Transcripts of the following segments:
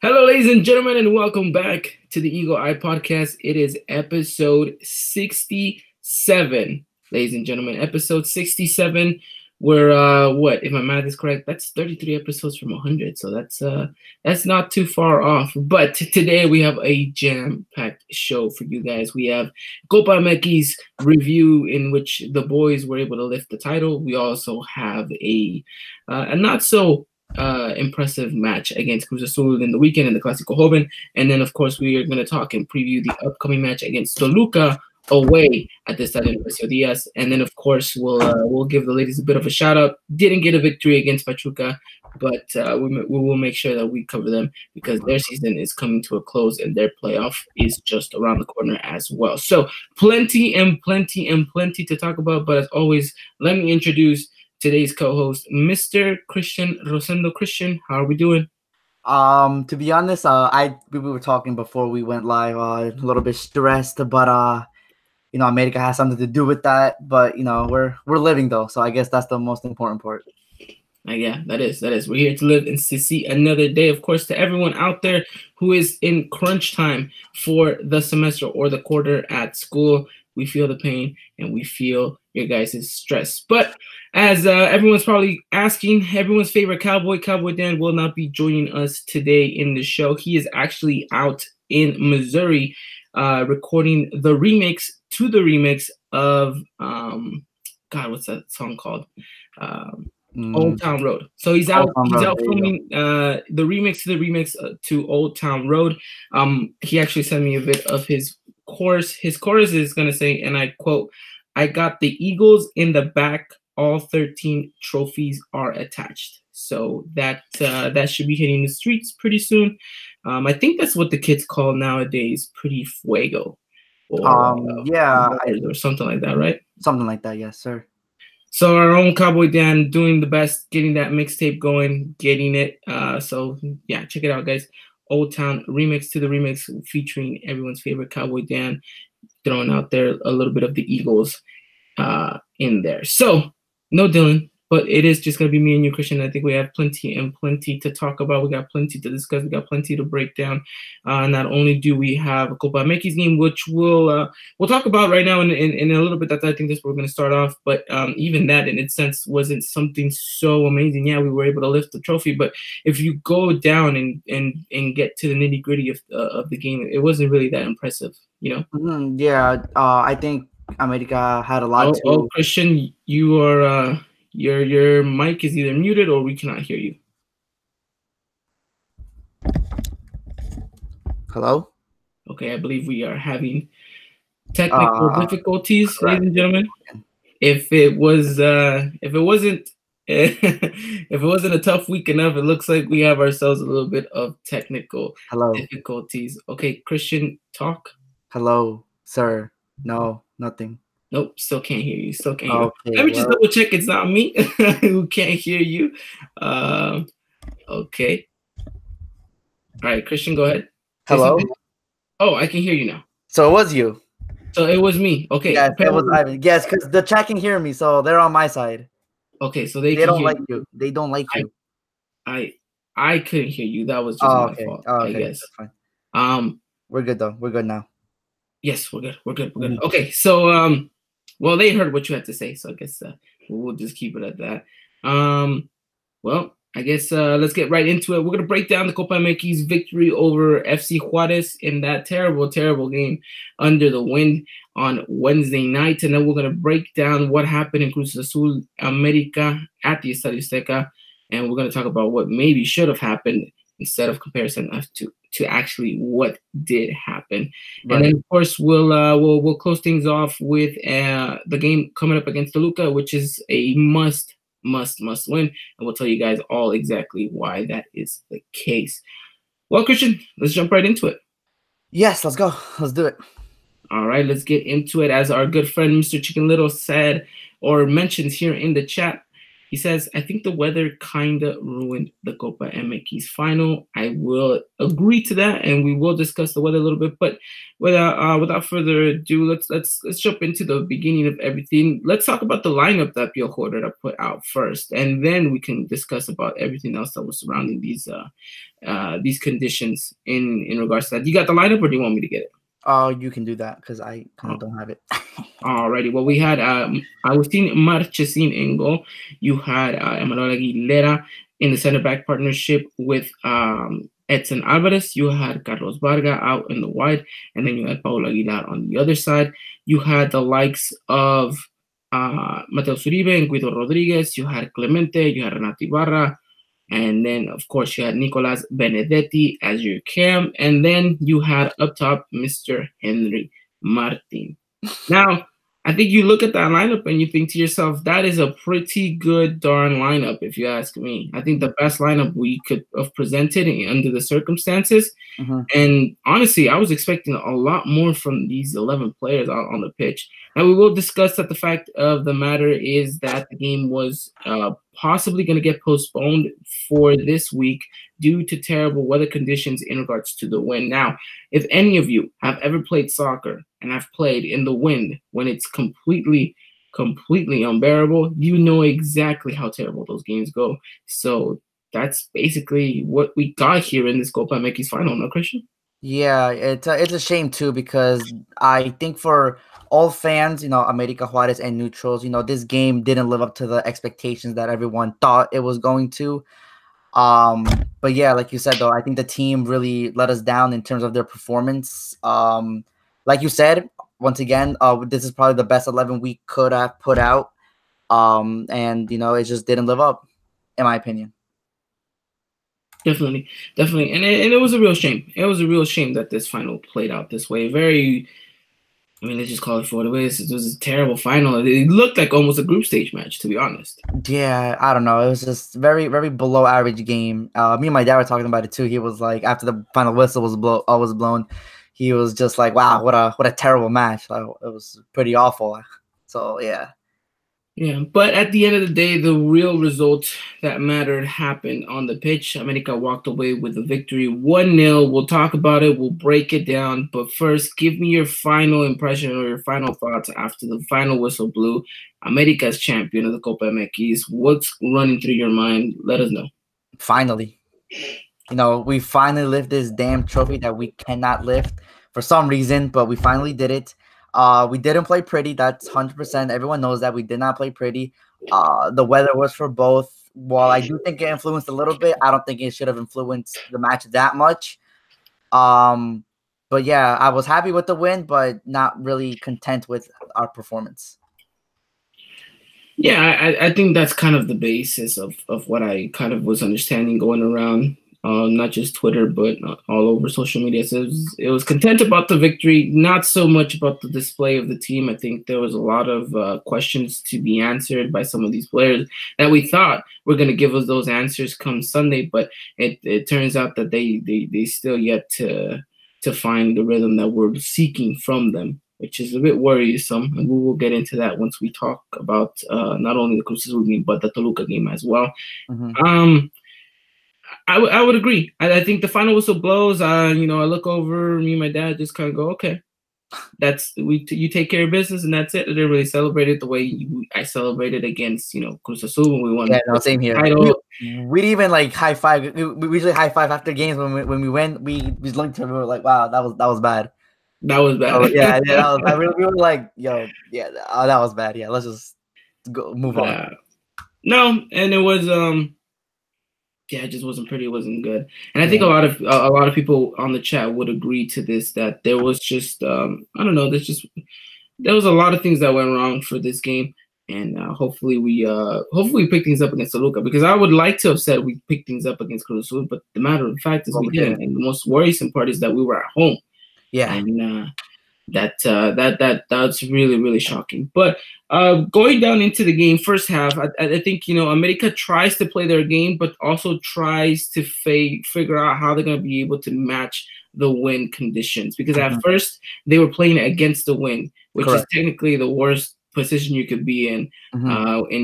Hello, ladies and gentlemen, and welcome back to the Eagle Eye Podcast. It is episode 67, ladies and gentlemen. Episode 67. We're what? If my math is correct, that's 33 episodes from 100. So that's not too far off. But today we have a jam-packed show for you guys. We have Copa MX review, in which the boys were able to lift the title. We also have a not so impressive match against Cruz Azul in the weekend in the Clásico Joven. And then, of course, we are going to talk and preview the upcoming match against Toluca away at the Estadio Nemesio Diaz. And then, of course, we'll give the ladies a bit of a shout out. Didn't get a victory against Pachuca, but we will make sure that we cover them because their season is coming to a close and their playoff is just around the corner as well. So plenty to talk about. But as always, let me introduce today's co-host, Mr. Christian Rosendo. Christian, how are we doing? To be honest, we were talking before we went live, a little bit stressed, but America has something to do with that. But we're living though, so I guess that's the most important part. Yeah, that is. We're here to live and to see another day. Of course, to everyone out there who is in crunch time for the semester or the quarter at school, we feel the pain and we feel your guys' stress. But as everyone's probably asking, everyone's favorite Cowboy Dan, will not be joining us today in the show. He is actually out in Missouri recording the remix to the remix of, what's that song called? Old Town Road. So he's out filming the remix to the remix to Old Town Road. He actually sent me a bit of his chorus. His chorus is going to say, and I quote, "I got the Eagles in the back, all 13 trophies are attached." So that should be hitting the streets pretty soon. I think that's what the kids call nowadays pretty fuego. Or, or something like that, right? Something like that, yes, sir. So our own Cowboy Dan doing the best, getting that mixtape going, getting it. So yeah, check it out, guys. Old Town remix to the remix, featuring everyone's favorite Cowboy Dan, throwing out there a little bit of the Eagles in there. So no Dylan, but it is just going to be me and you, Christian. I think we have plenty to talk about. We got plenty to discuss. We got plenty to break down. Not only do we have a Copa MX game, which we'll talk about right now in a little bit. I think that's where we're going to start off. But even that, in its sense, wasn't something so amazing. Yeah, we were able to lift the trophy. But if you go down and get to the nitty gritty of the game, it wasn't really that impressive, you know? Mm-hmm. Yeah, I think America had a lot to... Oh, Christian, you are... Your mic is either muted or we cannot hear you. Hello? Okay, I believe we are having technical difficulties, ladies and gentlemen. If it wasn't a tough week enough, it looks like we have ourselves a little bit of technical difficulties. Okay, Christian, talk. Hello, sir. No, nothing. Nope, still can't hear you. Let me just double check it's not me who can't hear you. Okay. All right, Christian, go ahead. Hello? Oh, I can hear you now. So it was you. So it was me. Okay. Yes, it was Ivan. Yes, because the chat can hear me, so they're on my side. Okay, so they don't like you. They don't like you. I couldn't hear you. That was just my fault, I guess. That's fine. We're good though. We're good now. Yes, we're good. Mm-hmm. Okay, so well, they heard what you had to say, so I guess we'll just keep it at that. Well, I guess let's get right into it. We're going to break down the Copa MX victory over FC Juarez in that terrible game under the wind on Wednesday night. And then we're going to break down what happened in Cruz Azul America at the Estadio Azteca. And we're going to talk about what maybe should have happened instead of comparison to actually what did happen. Right. And then, of course, we'll close things off with the game coming up against Toluca, which is a must win, and we'll tell you guys all exactly why that is the case. Well, Christian, let's jump right into it. Yes, let's go. Let's do it. All right, let's get into it. As our good friend Mr. Chicken Little said or mentions here in the chat, He says, I think the weather kind of ruined the Copa MX final. I will agree to that, and we will discuss the weather a little bit. But without further ado, let's jump into the beginning of everything. Let's talk about the lineup that Piojo Herrera put out first, and then we can discuss about everything else that was surrounding these conditions in regards to that. You got the lineup, or do you want me to get it? You can do that because I kind of don't have it. Alrighty. Well, we had Agustin Marchesin in goal. You had Emmanuel Aguilera in the center back partnership with Edson Alvarez. You had Carlos Varga out in the wide, and then you had Paulo Aguilar on the other side. You had the likes of Mateus Uribe and Guido Rodriguez. You had Clemente. You had Renato Ibarra. And then, of course, you had Nicolas Benedetti as your cam. And then you had up top Mr. Henry Martin. Now, I think you look at that lineup and you think to yourself, that is a pretty good darn lineup, if you ask me. I think the best lineup we could have presented under the circumstances. Mm-hmm. And honestly, I was expecting a lot more from these 11 players on the pitch. Now, we will discuss that the fact of the matter is that the game was possibly going to get postponed for this week due to terrible weather conditions in regards to the wind. Now, if any of you have ever played soccer and have played in the wind when it's completely unbearable, you know exactly how terrible those games go. So that's basically what we got here in this Copa MX final, no, Christian? Yeah, it's a shame too because I think for all fans, America Juarez and neutrals, this game didn't live up to the expectations that everyone thought it was going to. But yeah, like you said though, I think the team really let us down in terms of their performance. Like you said, once again, this is probably the best 11 we could have put out. And it just didn't live up, in my opinion. Definitely. And it was a real shame. It was a real shame that this final played out this way. Let's just call it for what it is. It was a terrible final. It looked like almost a group stage match, to be honest. Yeah, I don't know. It was just very, very below average game. Me and my dad were talking about it too. He was like, after the final whistle was blown, he was just like, "Wow, what a terrible match." Like, it was pretty awful. So yeah. Yeah, but at the end of the day, the real result that mattered happened on the pitch. America walked away with a victory, 1-0. We'll talk about it. We'll break it down. But first, give me your final impression or your final thoughts after the final whistle blew. America's champion of the Copa MX. What's running through your mind? Let us know. Finally. We finally lift this damn trophy that we cannot lift for some reason, but we finally did it. We didn't play pretty. That's 100%. Everyone knows that we did not play pretty. The weather was for both. While I do think it influenced a little bit, I don't think it should have influenced the match that much. But yeah, I was happy with the win, but not really content with our performance. Yeah, I think that's kind of the basis of what I kind of was understanding going around. Not just Twitter, but all over social media. So it was content about the victory, not so much about the display of the team. I think there was a lot of questions to be answered by some of these players that we thought were going to give us those answers come Sunday, but it turns out that they still yet to find the rhythm that we're seeking from them, which is a bit worrisome. And we will get into that once we talk about not only the Cruz Azul game, but the Toluca game as well. Mm-hmm. I would agree. I think the final whistle blows. I look over, me and my dad just kind of go, okay, you take care of business and that's it. I didn't really celebrate it the way I celebrated against Cruz Azul when we won. Yeah, no, same here. We didn't even like high five. We usually high five after games when we win. We just looked at him, we were like, wow, that was bad. That was bad. Oh, yeah, we were like, yo, yeah, that was bad. Yeah, let's just move on. No, and it was it just wasn't pretty. It wasn't good. And I think a lot of people on the chat would agree to this, that there was just I don't know, there was a lot of things that went wrong for this game. And hopefully we pick things up against Toluca, because I would like to have said we picked things up against Cruz Azul, but the matter of fact is we didn't. And the most worrisome part is that we were at home. Yeah. And that's really, really shocking. But going down into the game, first half, I think America tries to play their game, but also tries to figure out how they're going to be able to match the wind conditions, because at first they were playing against the wind, which is technically the worst position you could be in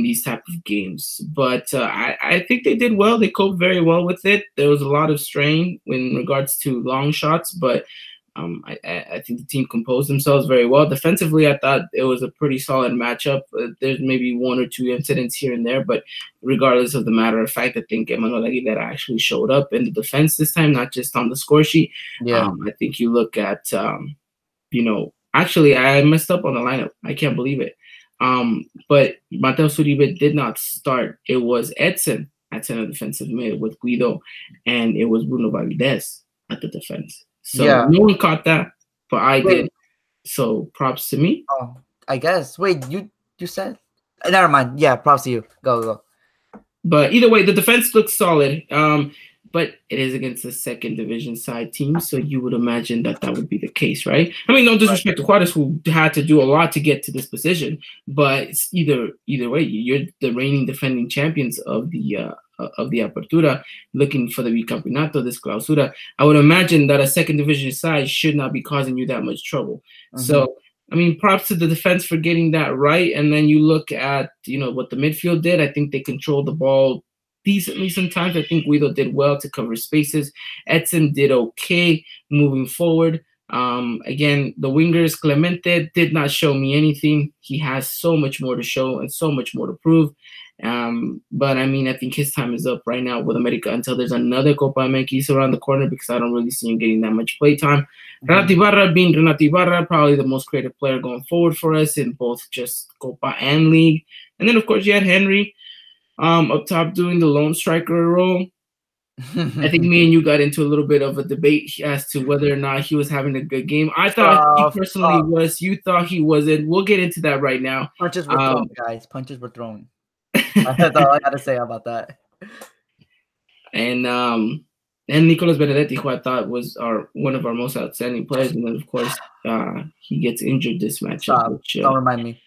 these type of games. But I think they did well. They coped very well with it. There was a lot of strain in regards to long shots, but I think the team composed themselves very well. Defensively, I thought it was a pretty solid matchup. There's maybe one or two incidents here and there, but regardless of the matter of fact, I think Emmanuel Aguilera actually showed up in the defense this time, not just on the score sheet. Yeah. I think you look at, actually, I messed up on the lineup. I can't believe it. But Mateus Uribe did not start. It was Edson at center defensive mid with Guido, and it was Bruno Valdez at the defense. So no one caught that, but I did. So props to me. Oh, I guess. Wait, you said? Never mind. Yeah, props to you. Go. But either way, the defense looks solid. But it is against the second division side team, so you would imagine that would be the case, right? I mean, no disrespect to Juarez, who had to do a lot to get to this position, but it's either way, you're the reigning defending champions of the Apertura, looking for the Bicampeonato, this Clausura. I would imagine that a second division side should not be causing you that much trouble. So, I mean, props to the defense for getting that right. And then you look at, what the midfield did. I think they controlled the ball decently sometimes. I think Guido did well to cover spaces. Edson did okay moving forward. Again, the wingers, Clemente did not show me anything. He has so much more to show and so much more to prove. But I mean, I think his time is up right now with America until there's another Copa MX around the corner, because I don't really see him getting that much play time. Renato Ibarra being Renato Ibarra, probably the most creative player going forward for us in both just Copa and League. And then, of course, you had Henry up top doing the lone striker role. I think me and you got into a little bit of a debate as to whether or not he was having a good game. I thought he personally was. You thought he wasn't. We'll get into that right now. Punches were thrown, guys. Punches were thrown. That's all I got to say about that. And Nicolas Benedetti, who I thought was one of our most outstanding players, and then of course he gets injured this matchup, which don't remind me.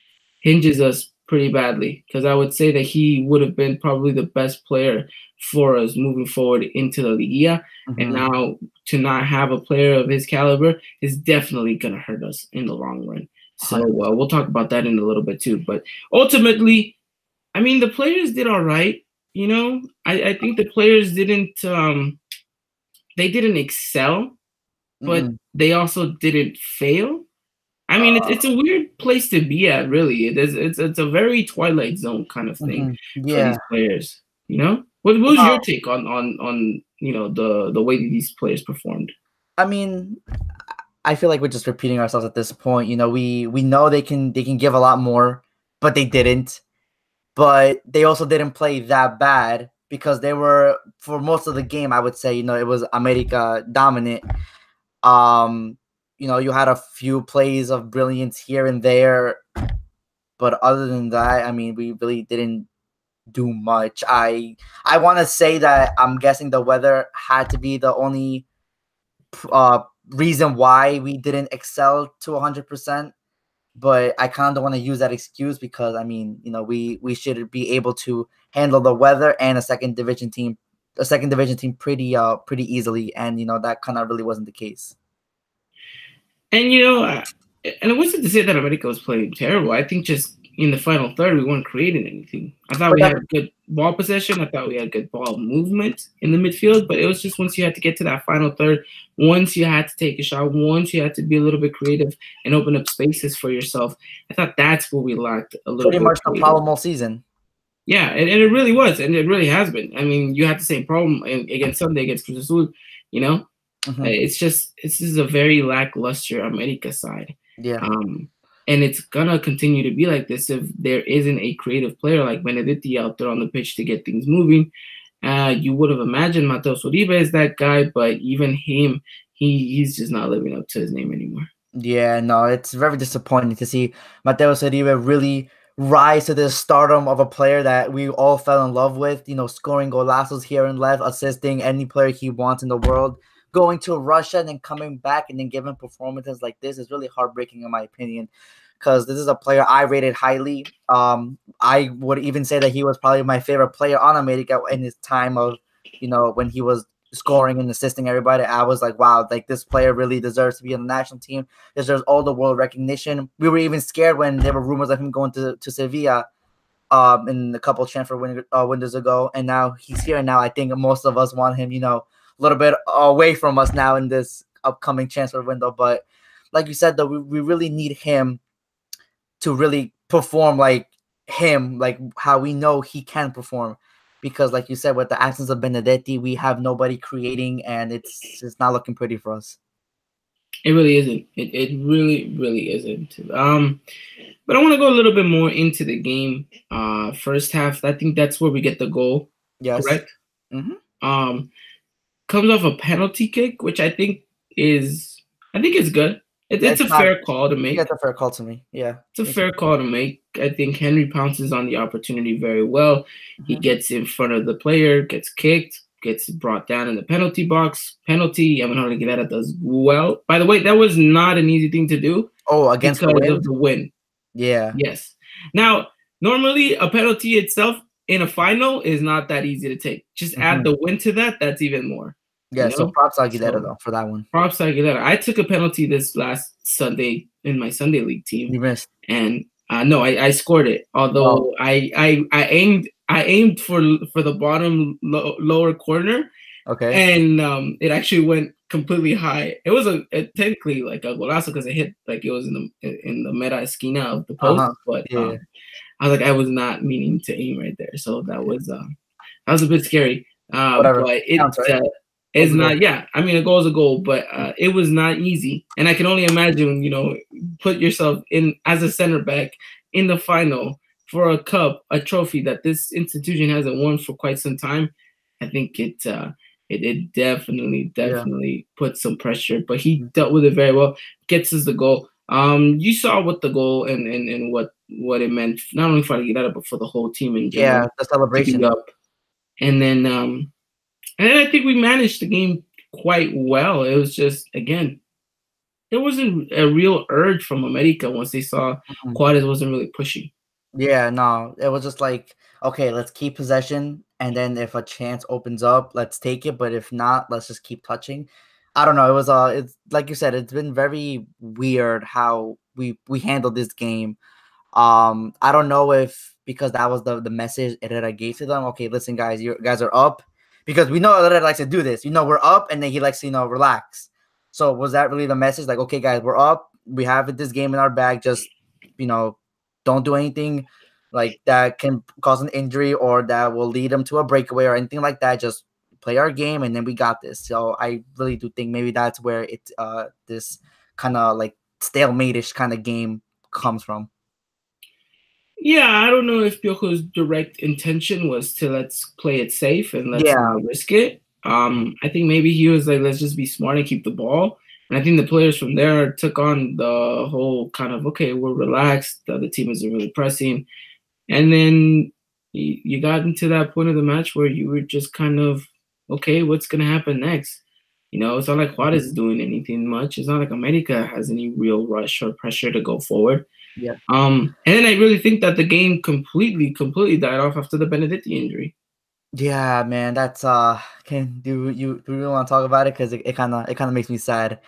Hinges us pretty badly, because I would say that he would have been probably the best player for us moving forward into the Liga. And now to not have a player of his caliber is definitely going to hurt us in the long run. So we'll talk about that in a little bit too. But ultimately, I mean, the players did all right. I think the players didn't excel, but they also didn't fail. I mean, it's a weird place to be at, really. It's a very Twilight Zone kind of thing for these players. What was your take on the way that these players performed? I mean, I feel like we're just repeating ourselves at this point. We know they can give a lot more, but they didn't. But they also didn't play that bad, because they were, for most of the game, I would say, it was America dominant. You had a few plays of brilliance here and there, but other than that, I mean, we really didn't do much. I want to say that I'm guessing the weather had to be the only reason why we didn't excel to 100%. But I kind of don't want to use that excuse, because I mean, we should be able to handle the weather and a second division team pretty easily, and that kind of really wasn't the case. And and it wasn't to say that America was playing terrible. I think just in the final third, we weren't creating anything. I thought we had good ball possession. I thought we had good ball movement in the midfield, but it was just once you had to get to that final third, once you had to take a shot, once you had to be a little bit creative and open up spaces for yourself. I thought that's what we lacked a little bit. Pretty much the problem all season. Yeah, and it really was, and it really has been. I mean, you had the same problem against Sunday against Cruz Azul, It's just a very lackluster America side. Yeah. And it's gonna continue to be like this if there isn't a creative player like Benedetti out there on the pitch to get things moving. You would have imagined Mateus Uribe is that guy, but even him, he's just not living up to his name anymore. Yeah, no, it's very disappointing to see Mateus Uribe really rise to the stardom of a player that we all fell in love with, scoring golazos here and left, assisting any player he wants in the world, going to Russia and then coming back and then giving performances like this is really heartbreaking in my opinion, because this is a player I rated highly. I would even say that he was probably my favorite player on America in his time of, when he was scoring and assisting everybody. I was like, wow, like this player really deserves to be on the national team. Deserves all the world recognition. We were even scared when there were rumors of him going to Sevilla in a couple transfer windows ago, and now he's here. And now I think most of us want him, a little bit away from us now in this upcoming transfer window. But like you said, though, we really need him to really perform like him, like how we know he can perform. Because like you said, with the absence of Benedetti, we have nobody creating, and it's not looking pretty for us. It really isn't. It really, really isn't. But I want to go a little bit more into the game. First half, I think that's where we get the goal. Yes. Correct? Mm-hmm. Comes off a penalty kick, which I think is good. It's a fair call to make. Yeah, it's a fair call to me. Yeah. It's a fair call to make. I think Henry pounces on the opportunity very well. Mm-hmm. He gets in front of the player, gets kicked, gets brought down in the penalty box. Penalty, Emanuel Aguilera does well. By the way, that was not an easy thing to do. Oh, against because of the win. Yeah. Yes. Now, normally a penalty itself in a final is not that easy to take. Just add the win to that, that's even more. Yeah, so props Aguilera though for that one. Props Aguilera. I took a penalty this last Sunday in my Sunday league team. You missed. And no, I scored it. Although I aimed for the bottom lower corner. Okay. And it actually went completely high. It was technically like a golazo because it hit like it was in the meta esquina of the post. But I was like, I was not meaning to aim right there. So that was a bit scary. Whatever. But it's not. Yeah, I mean, a goal is a goal, but it was not easy. And I can only imagine, put yourself in as a center back in the final for a cup, a trophy that this institution hasn't won for quite some time. I think it definitely put some pressure, but he dealt with it very well. Gets us the goal. You saw what the goal and what it meant not only for Aguilera but for the whole team in general. Yeah, the celebration. And then I think we managed the game quite well. It was just, again, there wasn't a real urge from America once they saw Juarez wasn't really pushing. Yeah, no, it was just like, okay, let's keep possession, and then if a chance opens up, let's take it. But if not, let's just keep touching. I don't know. It was it's like you said, it's been very weird how we handled this game. I don't know if because that was the message Herrera gave to them. Okay, listen, guys, you guys are up. Because we know Herrera likes to do this. We're up, and then he likes to, relax. So was that really the message? Like, okay, guys, we're up. We have this game in our bag. Just, don't do anything like that can cause an injury or that will lead them to a breakaway or anything like that. Just play our game, and then we got this. So I really do think maybe that's where it this kind of like stalemate-ish kind of game comes from. Yeah, I don't know if Piojo's direct intention was to let's play it safe and let's not risk it. I think maybe he was like, let's just be smart and keep the ball. And I think the players from there took on the whole kind of, okay, we're relaxed. The other team isn't really pressing. And then you got into that point of the match where you were just kind of, okay, what's going to happen next? It's not like Juarez is doing anything much. It's not like America has any real rush or pressure to go forward. Yeah. And then I really think that the game completely died off after the Benedetti injury. Yeah, man, that's do you really want to talk about it? Because it kind of makes me sad.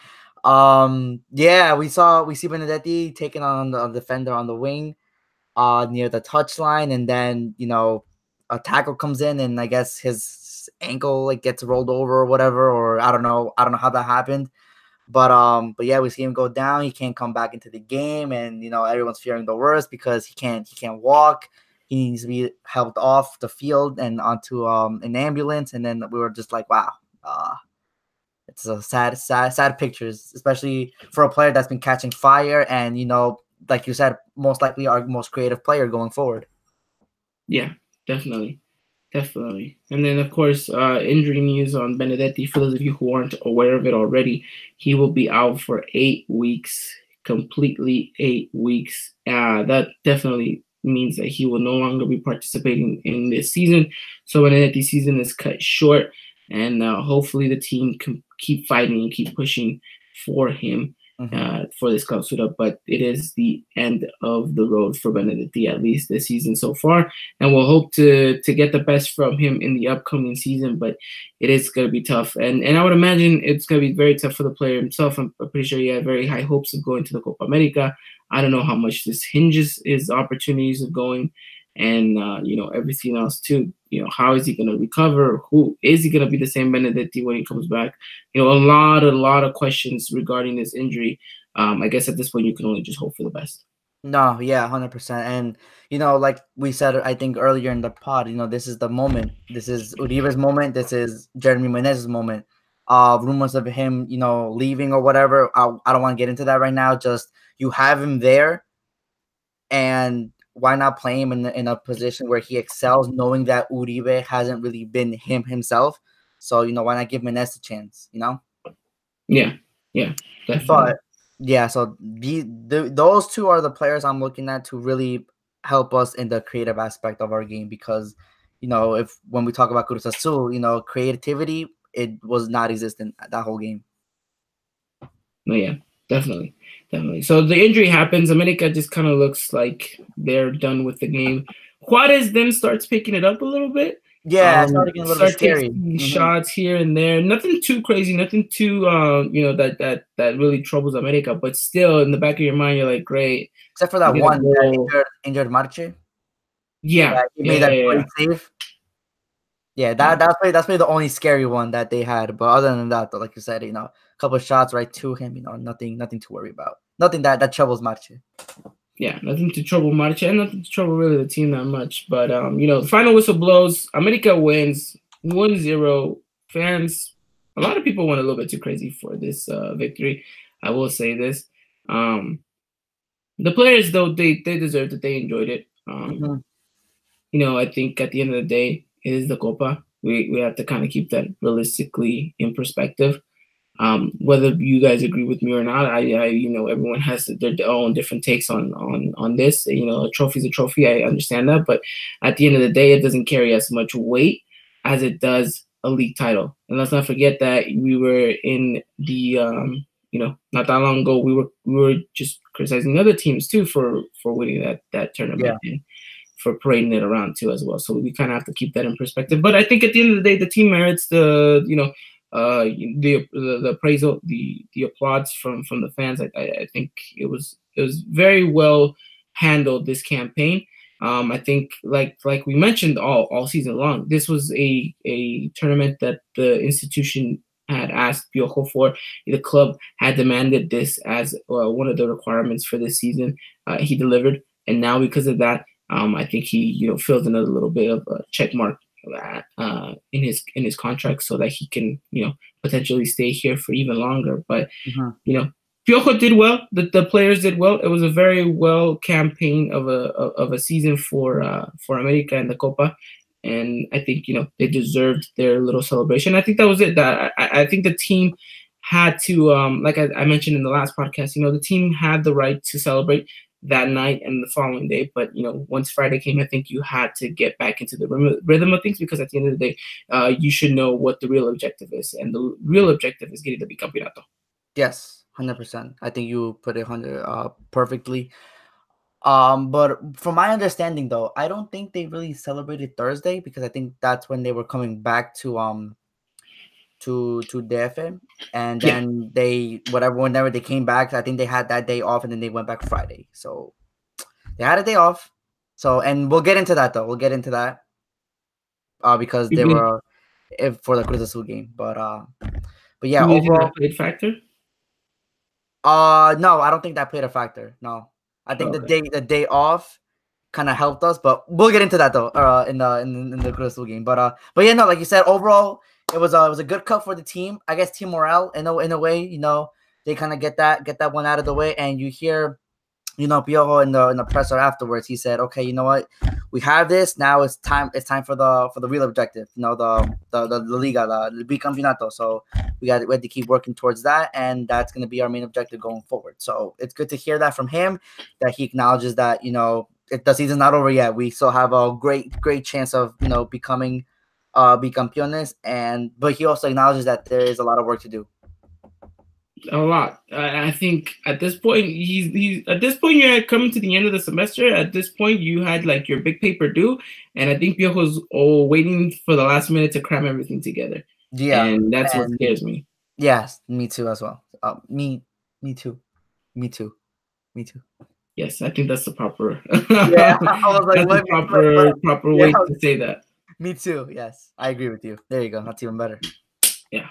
Yeah, we see Benedetti taking on the defender on the wing, near the touchline, and then a tackle comes in, and I guess his ankle gets rolled over or whatever, or I don't know how that happened. But yeah, we see him go down. He can't come back into the game, and everyone's fearing the worst because he can't walk. He needs to be helped off the field and onto an ambulance. And then we were just like, wow, it's a sad pictures, especially for a player that's been catching fire and like you said, most likely our most creative player going forward. Yeah, definitely. And then, of course, injury news on Benedetti. For those of you who aren't aware of it already, he will be out for 8 weeks, completely 8 weeks. That definitely means that he will no longer be participating in this season. So Benedetti's season is cut short, and hopefully the team can keep fighting and keep pushing for him. for this clausura, but it is the end of the road for Benedetti, at least this season so far. And we'll hope to get the best from him in the upcoming season, but it is going to be tough. And I would imagine it's going to be very tough for the player himself. I'm pretty sure he had very high hopes of going to the Copa America. I don't know how much this hinges his opportunities of going, and everything else too. How is he going to recover? Who is he going to be the same Benedetti when he comes back? A lot of questions regarding this injury. I guess at this point you can only just hope for the best. No, yeah, 100%. And like we said, I think earlier in the pod, this is the moment. This is Uribe's moment. This is Jeremy Menez's moment. Rumors of him, leaving or whatever. I don't want to get into that right now. Just you have him there, and why not play him in a position where he excels, knowing that Uribe hasn't really been himself. So why not give Menez a chance? Yeah, definitely. But yeah, so those two are the players I'm looking at to really help us in the creative aspect of our game, because when we talk about Cruz Azul, creativity, it was not existent that whole game. No, yeah, definitely. So the injury happens. America just kind of looks like they're done with the game. Juarez then starts picking it up a little bit. Yeah, started getting a little bit scary. Shots here and there, nothing too crazy, nothing too that really troubles America. But still, in the back of your mind, you're like, great. Except for that one that injured Marche. Yeah, he made that great save. Yeah, that's probably the only scary one that they had. But other than that, though, like you said, a couple of shots right to him, nothing to worry about. Nothing that troubles Marche. Yeah, nothing to trouble Marche, and nothing to trouble really the team that much. But the final whistle blows. America wins 1-0. Fans, a lot of people went a little bit too crazy for this victory. I will say this. The players, though, they deserved it. They enjoyed it. I think at the end of the day, it is the Copa. We have to kind of keep that realistically in perspective. Whether you guys agree with me or not, I everyone has their own different takes on this. A trophy's a trophy. I understand that, but at the end of the day, it doesn't carry as much weight as it does a league title. And let's not forget that we were in the not that long ago, we were just criticizing other teams too for winning that tournament. Yeah. And for parading it around too as well. So we kind of have to keep that in perspective. But I think at the end of the day, the team merits the appraisal, the applause from the fans. I think it was very well handled, this campaign. I think like we mentioned all season long, this was a tournament that the institution had asked Piojo for. The club had demanded this as one of the requirements for this season. He delivered, and now because of that, I think he fills another little bit of a check mark in his contract, so that he can potentially stay here for even longer. But Piojo did well. The players did well. It was a very well campaign of a season for America and the Copa, and I think they deserved their little celebration. I think that was it. That I think the team had to, like I mentioned in the last podcast, the team had the right to celebrate that night and the following day. But once Friday came, I think you had to get back into the rhythm of things, because at the end of the day, you should know what the real objective is, and the real objective is getting the bicampeonato. Yes, 100%. I think you put it perfectly. But from my understanding, though, I don't think they really celebrated Thursday, because I think that's when they were coming back to DF, and then whenever they came back, I think they had that day off, and then they went back Friday. So they had a day off. So, and we'll get into that though. We'll get into that because they were for the Cruz Azul game. But yeah, overall, that played factor. No, I don't think that played a factor. No, I think the day off kind of helped us, but we'll get into that though in the Cruz Azul game. But yeah, no, like you said, overall, it was a good cup for the team. I guess team morale in a way, they kind of get that one out of the way, and you hear, Piojo in the presser afterwards, he said, okay, you know what, we have this now. It's time for the real objective, the Liga, the bicampeonato. So we have to keep working towards that, and that's going to be our main objective going forward. So it's good to hear that from him, that he acknowledges that the season's not over yet. We still have a great chance of becoming bicampeones, but he also acknowledges that there is a lot of work to do. A lot. I think at this point he's at this point you're coming to the end of the semester. At this point you had like your big paper due, and I think Piojo's waiting for the last minute to cram everything together, Yeah, and that's what and scares me. yes, me too as well. Me too, me too, me too. Yes, I think that's the proper Yeah, I was like, that's the what? proper Yeah, way to say that. me too. Yes, I agree with you. There you go. That's even better. Yeah.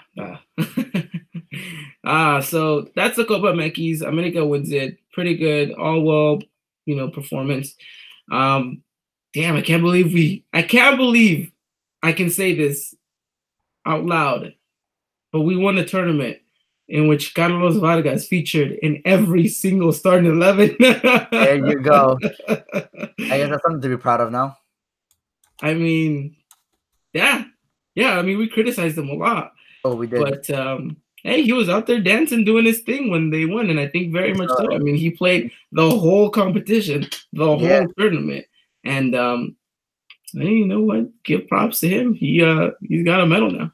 So that's the Copa Mekis. America wins it. Pretty good, all well, performance. Um, damn, I can't believe I can say this out loud, but we won a tournament in which Carlos Vargas featured in every single starting 11. There you go. I guess that's something to be proud of now. I mean, yeah. I mean, we criticized him a lot, Oh, we did. but hey, he was out there dancing, doing his thing when they won, and I think very much so. I mean, he played the whole competition, the Yeah. whole tournament, and hey, you know what? Give props to him. He's got a medal now.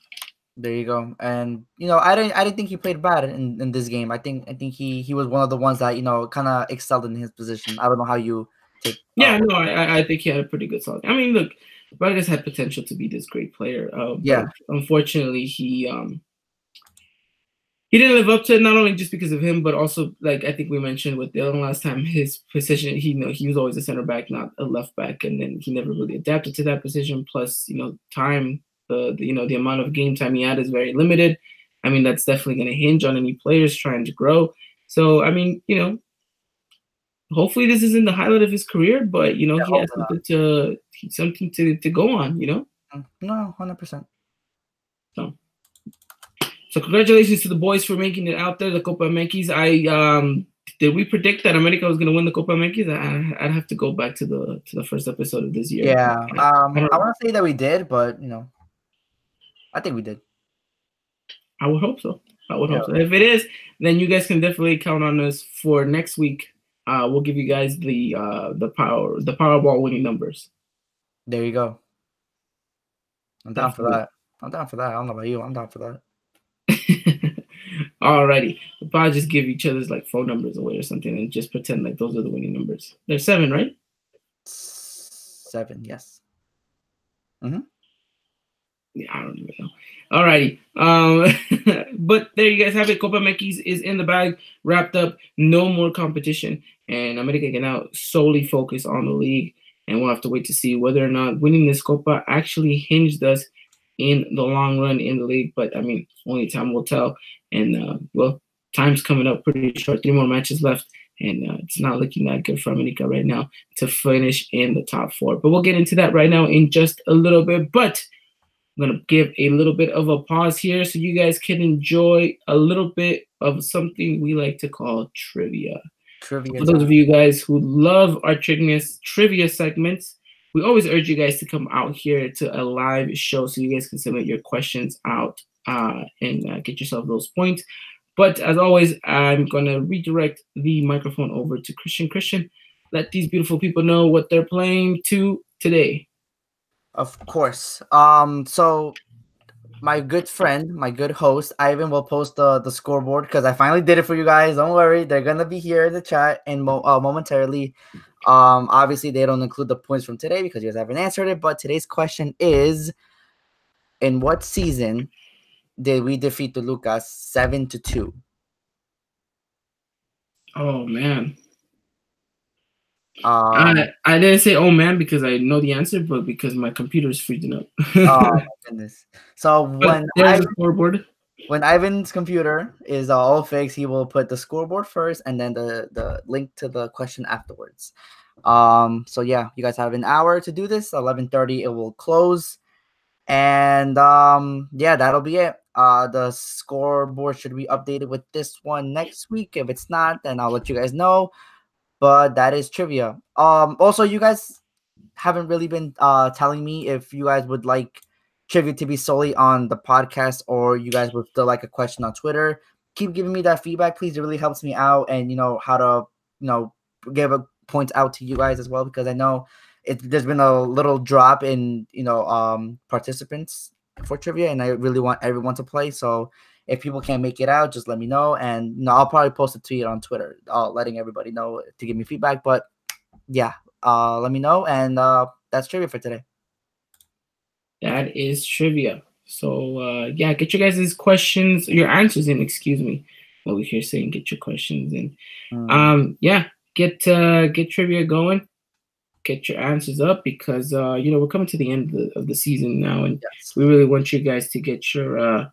There you go. And I didn't think he played bad in this game. I think he was one of the ones that kind of excelled in his position. I don't know how you take. Yeah, no, I think he had a pretty good solid. I mean, look, Vargas had potential to be this great player, Yeah. but unfortunately, he didn't live up to it. Not only just because of him, but also like I think we mentioned with Dylan last time, his position. He was always a center back, not a left back, and then he never really adapted to that position. Plus, time the amount of game time he had is very limited. I mean, that's definitely going to hinge on any players trying to grow. So, I mean, hopefully this isn't the highlight of his career, but he has something to go on. No, 100%. So congratulations to the boys for making it out there, the Copa Mekis. Did we predict that America was going to win the Copa Mekis? I'd have to go back to the first episode of this year. Yeah. I want to say that we did, but I think we did. I would hope so. Hope so. If it is, then you guys can definitely count on us for next week. We'll give you guys the Powerball winning numbers. There you go. I'm down for that. I don't know about you. I'm down for that. Alrighty. We'll probably just give each other's like phone numbers away or something and just pretend like those are the winning numbers. There's 7, right? 7, yes. Yeah, I don't even know. Alrighty. But there you guys have it. Copa Mekis is in the bag, wrapped up, no more competition. And America can now solely focus on the league. And we'll have to wait to see whether or not winning this Copa actually hinged us in the long run in the league. But I mean, only time will tell. And well, time's coming up pretty short. 3 more matches left. And it's not looking that good for America right now to finish in the top 4. But we'll get into that right now in just a little bit. But I'm going to give a little bit of a pause here so you guys can enjoy a little bit of something we like to call trivia. For those of you guys who love our trivia segments, we always urge you guys to come out here to a live show so you guys can submit your questions out and get yourself those points. But as always, I'm going to redirect the microphone over to Christian. Christian, let these beautiful people know what they're playing to today. Of course. So my good friend, my good host, Ivan will post the scoreboard because I finally did it for you guys. Don't worry, they're gonna be here in the chat and momentarily. Obviously they don't include the points from today because you guys haven't answered it. But today's question is: in what season did we defeat Toluca 7-2? Oh man. I didn't say oh man because I know the answer, but because my computer is freezing up. Oh my goodness! So when Ivan's computer is all fixed, he will put the scoreboard first and then the link to the question afterwards. So yeah, you guys have an hour to do this. 11:30 it will close, and yeah, that'll be it. The scoreboard should be updated with this one next week. If it's not, then I'll let you guys know. But that is trivia. Also, you guys haven't really been telling me if you guys would like trivia to be solely on the podcast or you guys would still like a question on Twitter. Keep giving me that feedback, please. It really helps me out, and how to give a points out to you guys as well, because I know there's been a little drop in participants for trivia, and I really want everyone to play. So if people can't make it out, just let me know, and I'll probably post a tweet on Twitter, letting everybody know to give me feedback. But yeah, let me know, and that's trivia for today. That is trivia. So yeah, get your guys' questions, your answers in. Excuse me. Over here saying get your questions in. Yeah, get trivia going. Get your answers up because we're coming to the end of the season now, and we really want you guys to get your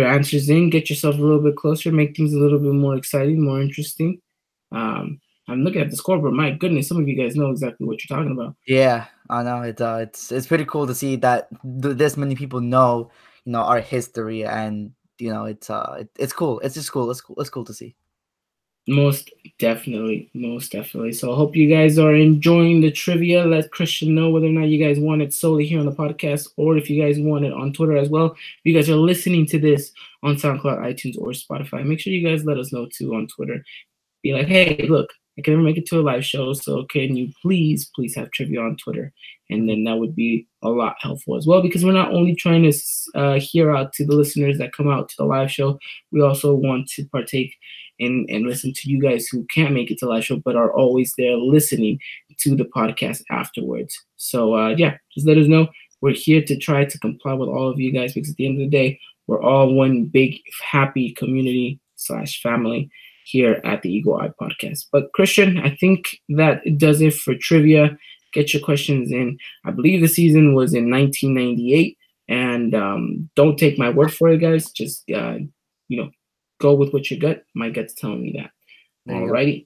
answers in, get yourself a little bit closer, make things a little bit more exciting, more interesting. I'm looking at the scoreboard. My goodness, some of you guys know exactly what you're talking about. Yeah, I know it's pretty cool to see that this many people know our history, and it's cool. It's just cool. It's cool to see. Most definitely. So I hope you guys are enjoying the trivia. Let Christian know whether or not you guys want it solely here on the podcast, or if you guys want it on Twitter as well. If you guys are listening to this on SoundCloud, iTunes, or Spotify, make sure you guys let us know too on Twitter. Be like, hey, look, I can never make it to a live show, so can you please have trivia on Twitter? And then that would be a lot helpful as well, because we're not only trying to hear out to the listeners that come out to the live show, we also want to partake and listen to you guys who can't make it to the live show but are always there listening to the podcast afterwards. So yeah, just let us know. We're here to try to comply with all of you guys, because at the end of the day, we're all one big happy community / family here at the Eagle Eye Podcast. But Christian, I think that does it for trivia. Get your questions in. I believe the season was in 1998, and don't take my word for it, guys. Just go with what your gut. My gut's telling me that. Alrighty.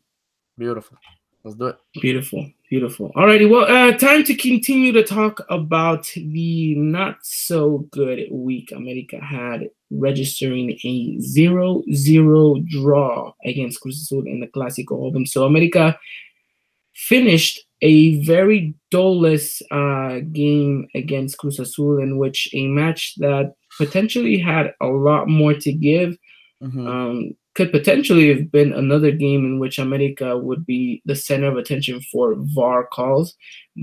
Beautiful. Let's do it. Beautiful. Alrighty. Well, time to continue to talk about the not so good week America had, registering a 0-0 draw against Cruz Azul in the Clásico Open. So America finished a very dull-less game against Cruz Azul, in which a match that potentially had a lot more to give. Could potentially have been another game in which America would be the center of attention for VAR calls,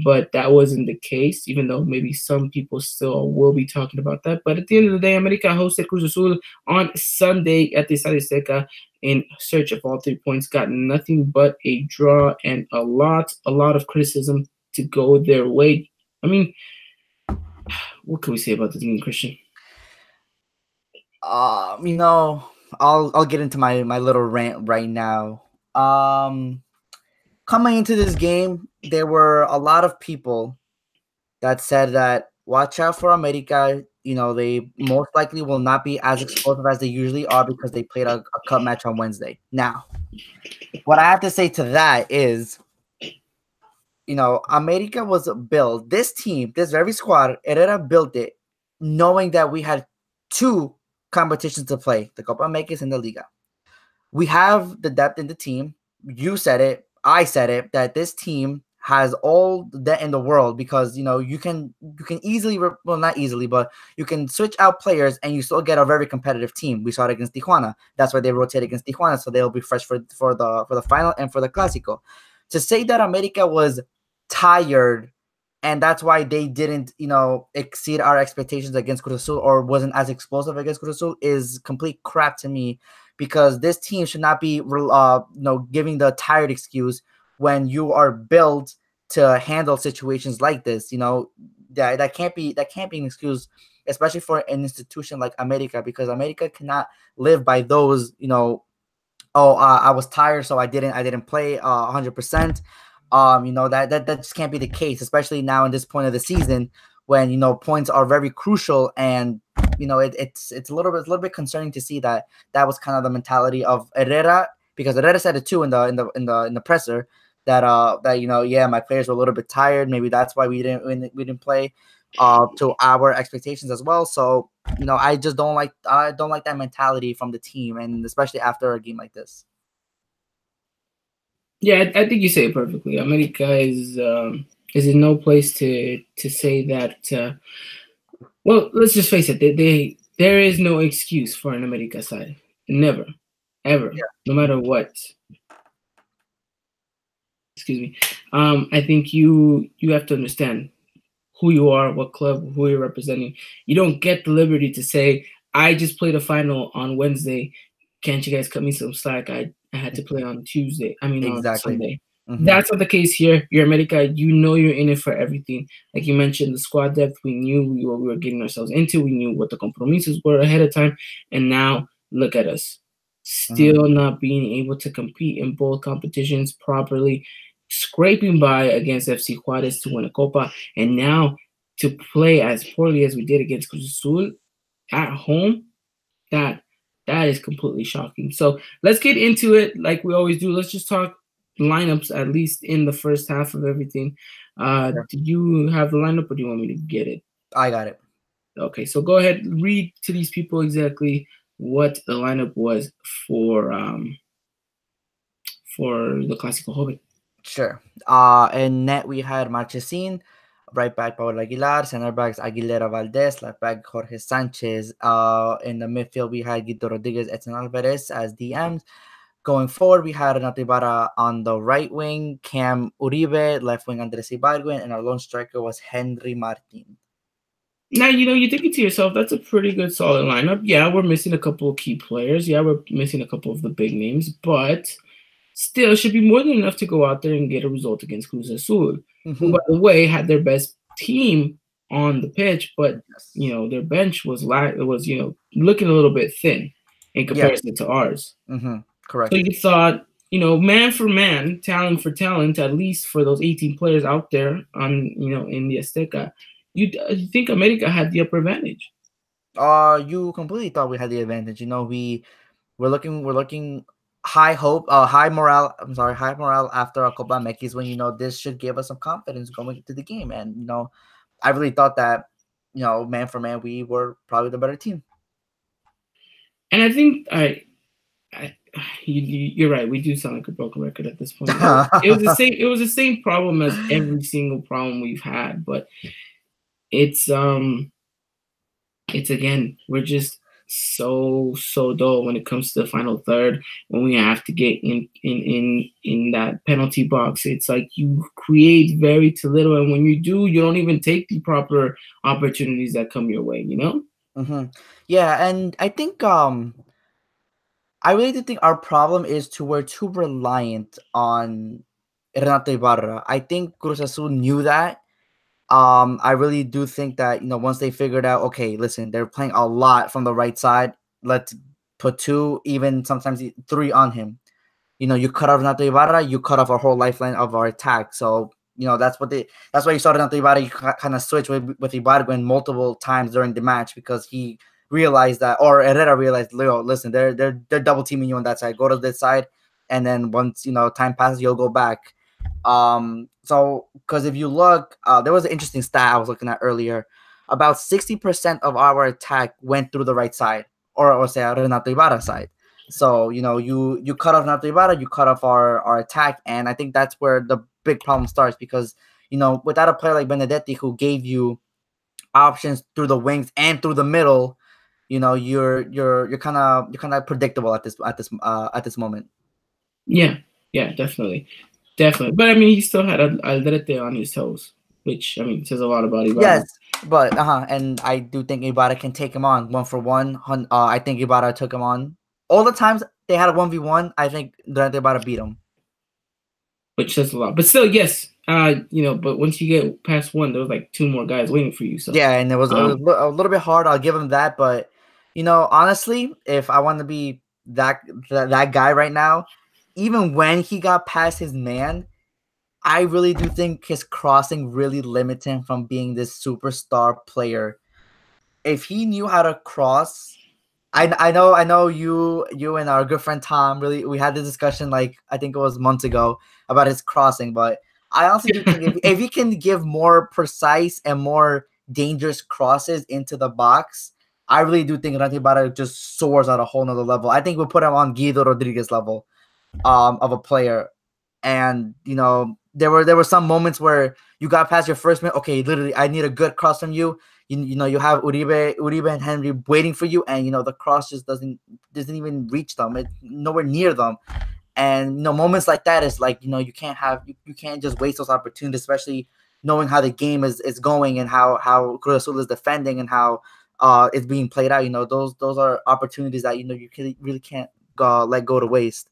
but that wasn't the case, even though maybe some people still will be talking about that. But at the end of the day, America hosted Cruz Azul on Sunday at the Estadio Azteca in search of all 3 points, got nothing but a draw and a lot of criticism to go their way. I mean, what can we say about this game, Christian? I'll get into my little rant right now. Coming into this game, there were a lot of people that said that watch out for America. They most likely will not be as explosive as they usually are because they played a cup match on Wednesday. Now, what I have to say to that is, America was built. This team, this very squad, Herrera built it knowing that we had two competitions to play, the Copa Americas and the Liga. We have the depth in the team. You said it, I said it, that this team has all the debt in the world, because you can easily, well, not easily, but you can switch out players and you still get a very competitive team. We saw it against Tijuana. That's why they rotate against Tijuana, so they'll be fresh for the final and for the Clásico. To say that America was tired and that's why they didn't, exceed our expectations against Cruz Azul, or wasn't as explosive against Cruz Azul, is complete crap to me, because this team should not be, giving the tired excuse when you are built to handle situations like this. That can't be an excuse, especially for an institution like America, because America cannot live by those, I was tired, so I didn't play 100%. That just can't be the case, especially now in this point of the season when points are very crucial, and it's a little bit concerning to see that was kind of the mentality of Herrera, because Herrera said it too in the presser that my players were a little bit tired, maybe that's why we didn't play to our expectations as well. So I just don't like that mentality from the team, and especially after a game like this. Yeah, I think you say it perfectly. America is in no place to say that. Well, let's just face it. There is no excuse for an America side. Never, ever, no matter what. Excuse me. I think you have to understand who you are, what club, who you're representing. You don't get the liberty to say, I just played a final on Wednesday. Can't you guys cut me some slack? I had to play on Tuesday. I mean, on Exactly. Sunday. Mm-hmm. That's not the case here. You're America. You know you're in it for everything. Like you mentioned, the squad depth, we knew what we were getting ourselves into. We knew what the compromisos were ahead of time. And now look at us. Still not being able to compete in both competitions properly, scraping by against FC Juarez to win a Copa, and now to play as poorly as we did against Cruz Azul at home. That is completely shocking. So let's get into it like we always do. Let's just talk lineups, at least in the first half of everything. Sure. Do you have the lineup, or do you want me to get it? I got it. Okay, so go ahead, read to these people exactly what the lineup was for the Clásico Joven. Sure. In net we had Marchesin, right back Paul Aguilar, center backs Aguilera Valdez, left back Jorge Sanchez. In the midfield we had Guido Rodriguez, Edson Alvarez as DMs. Going forward, we had Renato Ibarra on the right wing, Cam Uribe, left wing Andres Ibargüen, and our lone striker was Henry Martin. Now, you're thinking to yourself, that's a pretty good, solid lineup. Yeah, we're missing a couple of key players. Yeah, we're missing a couple of the big names, but still, it should be more than enough to go out there and get a result against Cruz Azul, who, by the way, had their best team on the pitch, but their bench was looking a little bit thin in comparison to ours. Correct. So you thought, man for man, talent for talent, at least for those 18 players out there on in the Azteca, you think America had the upper advantage? You completely thought we had the advantage. We're looking high hope, high morale. I'm sorry, high morale after our Copa Mekis when this should give us some confidence going into the game. And I really thought that man for man we were probably the better team. And I think you're right. We do sound like a broken record at this point. It was the same. It was the same problem as every single problem we've had, but it's again, we're just so dull when it comes to the final third. When we have to get in that penalty box, it's like you create very too little, and when you do, you don't even take the proper opportunities that come your way. Yeah, and I think I really do think our problem is we're too reliant on Renato Ibarra. I think Cruz Azul knew that. I really do think that once they figured out, okay, listen, they're playing a lot from the right side. Let's put 2, even sometimes 3 on him. You cut off Renato Ibarra, you cut off our whole lifeline of our attack. So that's why you saw Renato Ibarra. You kind of switch with Ibargüen multiple times during the match because he realized that, or Herrera realized, listen, they're double teaming you on that side. Go to this side, and then once time passes, you'll go back. So because if you look, there was an interesting stat I was looking at earlier. About 60% of our attack went through the right side, or say Renato Ibarra side. So you cut off Renato Ibarra, you cut off our attack, and I think that's where the big problem starts because without a player like Benedetti who gave you options through the wings and through the middle, you're kind of predictable at this moment. Yeah, definitely. But I mean, he still had Aldrete on his toes, which says a lot about Ibarra. Yes, but and I do think Ibarra can take him on 1-for-1. I think Ibarra took him on all the times they had a 1v1. I think Ibarra beat him, which says a lot. But still, yes, but once you get past 1, there was like 2 more guys waiting for you. So yeah, and it was a little bit hard. I'll give him that, but honestly, if I want to be that guy right now, even when he got past his man, I really do think his crossing really limited him from being this superstar player. If he knew how to cross, I know you and our good friend Tom we had this discussion like I think it was months ago about his crossing, but I also do think if he can give more precise and more dangerous crosses into the box, I really do think Renato Ibarra just soars at a whole nother level. I think we'll put him on Guido Rodriguez level of a player. And there were some moments where you got past your first minute. Okay, literally, I need a good cross from you. You have Uribe and Henry waiting for you, and the cross just doesn't even reach them. It's nowhere near them. And moments like that is like you can't just waste those opportunities, especially knowing how the game is going and how Cruz Azul is defending and how it's being played out. Those are opportunities that really can't let go to waste.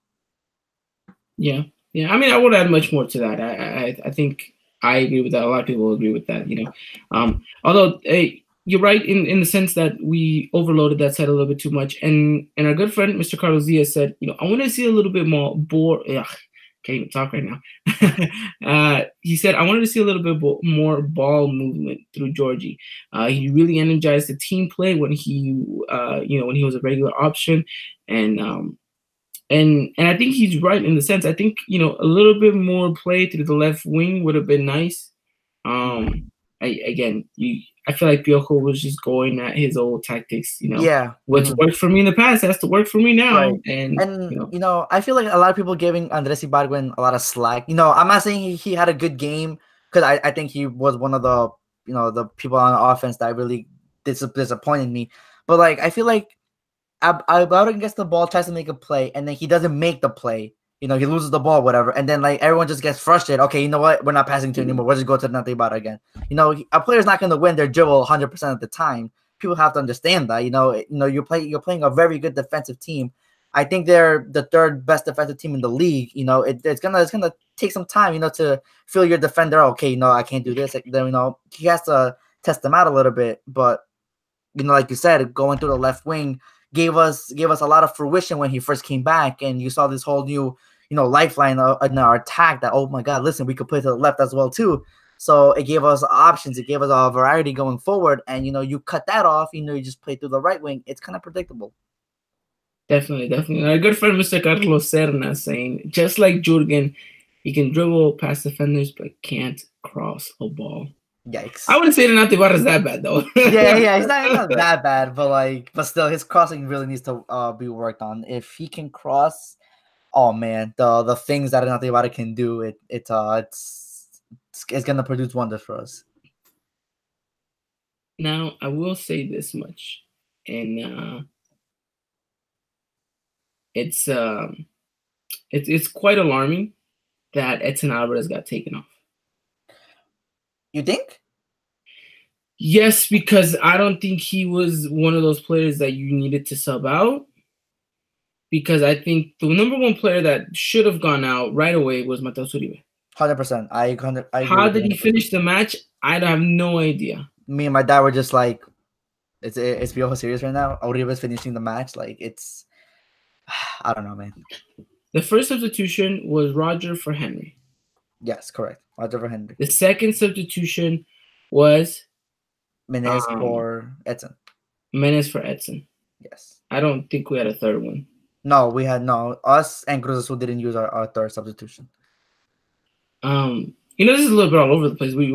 Yeah, yeah. I mean, I would add much more to that. I think I agree with that. A lot of people agree with that. Although you're right in the sense that we overloaded that side a little bit too much. And our good friend Mr. Carlos Diaz said, I want to see a little bit more can't even talk right now. He said, I wanted to see a little bit more ball movement through Georgie. He really energized the team play when he was a regular option, and I think he's right in the sense. I think a little bit more play through the left wing would have been nice. I feel like Piojo was just going at his old tactics. Yeah, what's worked for me in the past has to work for me now. Right. And I feel like a lot of people giving Andres Ibargüen a lot of slack. I'm not saying he had a good game, because I think he was one of the the people on offense that really disappointed me. But like, I feel like Ibargüen gets the ball, tries to make a play, and then he doesn't make the play. He loses the ball, whatever, and then like everyone just gets frustrated. Okay, you know what? We're not passing to you anymore. We'll just go to Nate Ibarra again. A player's not going to win their dribble 100% of the time. People have to understand that. You're playing a very good defensive team. I think they're the third best defensive team in the league. It's gonna take some time. To feel your defender. Okay, I can't do this. Then he has to test them out a little bit. But like you said, going through the left wing gave us a lot of fruition when he first came back, and you saw this whole new lifeline in our attack. That, oh my God, listen, we could play to the left as well too. So it gave us options. It gave us a variety going forward. And, you cut that off, you just play through the right wing. It's kind of predictable. Definitely. Our good friend, Mr. Carlos Serna, saying, just like Jurgen, he can dribble past defenders, but can't cross a ball. Yikes. I wouldn't say Renato Ibarra is that bad, though. yeah, he's not that bad, but still, his crossing really needs to be worked on. If he can cross, oh man, the things that Renato Ibarra can do, it's gonna produce wonders for us. Now, I will say this much, and it's quite alarming that Edson Alvarez got taken off. You think? Yes, because I don't think he was one of those players that you needed to sub out. Because I think the number one player that should have gone out right away was Mateus Uribe. 100%. I How did he finish the match? I have no idea. Me and my dad were just like, it's Piojo serious right now? Uribe's finishing the match. Like, it's, I don't know, man. The first substitution was Roger for Henry. Yes, correct. Roger for Henry. The second substitution was Menez for Edson. Menez for Edson. Yes. I don't think we had a third one. No, we had no. Us and Cruz Azul didn't use our third substitution. This is a little bit all over the place. We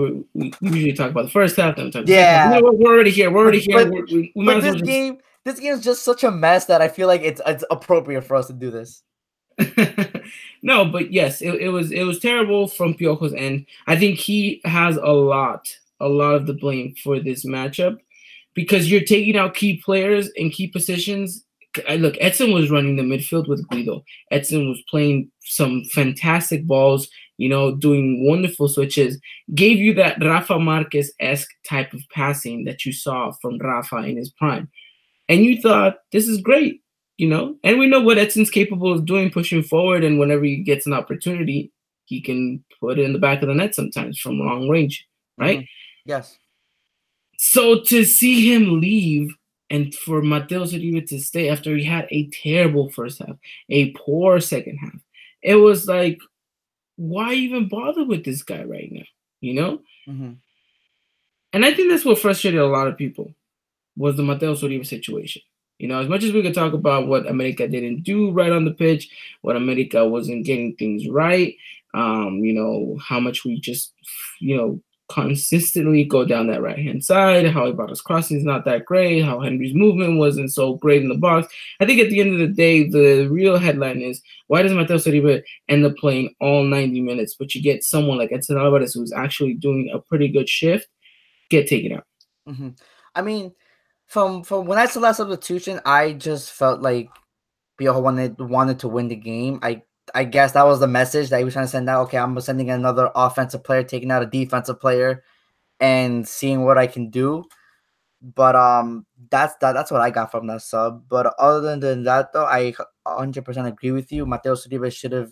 usually talk about the first half, then we talk about the second half. We're already here. But this game is just such a mess that I feel like it's appropriate for us to do this. No, but yes, it was terrible from Piojo's end. I think he has a lot of the blame for this matchup, because you're taking out key players and key positions. Look, Edson was running the midfield with Guido. Edson was playing some fantastic balls, doing wonderful switches, gave you that Rafa Marquez-esque type of passing that you saw from Rafa in his prime. And you thought, this is great, And we know what Edson's capable of doing, pushing forward, and whenever he gets an opportunity, he can put it in the back of the net sometimes from long range, right? Mm-hmm. Yes. So to see him leave, and for Mateus Uribe to stay after he had a terrible first half, a poor second half, it was like, why even bother with this guy right now? Mm-hmm. And I think that's what frustrated a lot of people, was the Mateus Uribe situation. As much as we could talk about what America didn't do right on the pitch, what America wasn't getting things right, how much we just, consistently go down that right-hand side, how Ibarra's crossing is not that great, how Henry's movement wasn't so great in the box. I think at the end of the day, the real headline is, why does Mateus Uribe end up playing all 90 minutes, but you get someone like Edson Alvarez, who's actually doing a pretty good shift, get taken out? Mm-hmm. I mean, from when I saw that substitution, I just felt like Piojo wanted to win the game. I guess that was the message that he was trying to send out. Okay, I'm sending another offensive player, taking out a defensive player, and seeing what I can do. But that's what I got from that sub. But other than that, though, I 100% agree with you. Mateo Uribe should have.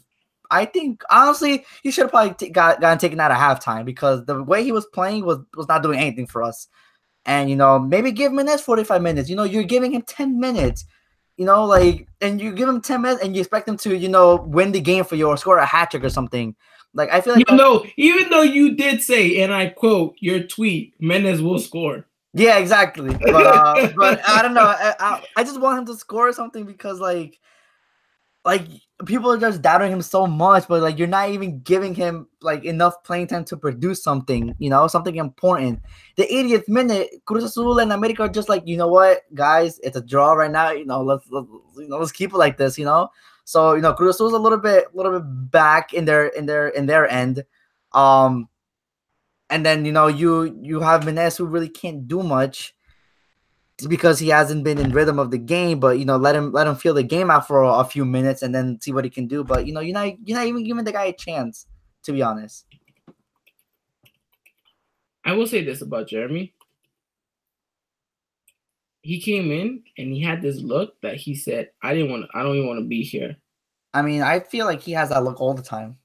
I think honestly, he should have probably gotten taken out at halftime because the way he was playing was not doing anything for us. And maybe give Menez 45 minutes. You're giving him 10 minutes. And you give him 10 minutes and you expect him to win the game for you or score a hat trick or something. Like I feel like even though you did say, and I quote your tweet, Menez will score. Yeah, exactly. But I don't know. I just want him to score something because like people are just doubting him so much, but like you're not even giving him like enough playing time to produce something, something important. The 80th minute, Cruz Azul and America are just like, you know what, guys, it's a draw right now. Let's keep it like this, So Cruz Azul's a little bit back in their end. And then you have Menez who really can't do much because he hasn't been in rhythm of the game. But let him feel the game out for a few minutes and then see what he can do. But you're not even giving the guy a chance, to be honest. I will say this about Jeremy. He came in and he had this look that he said, I don't even want to be here. I mean, I feel like he has that look all the time.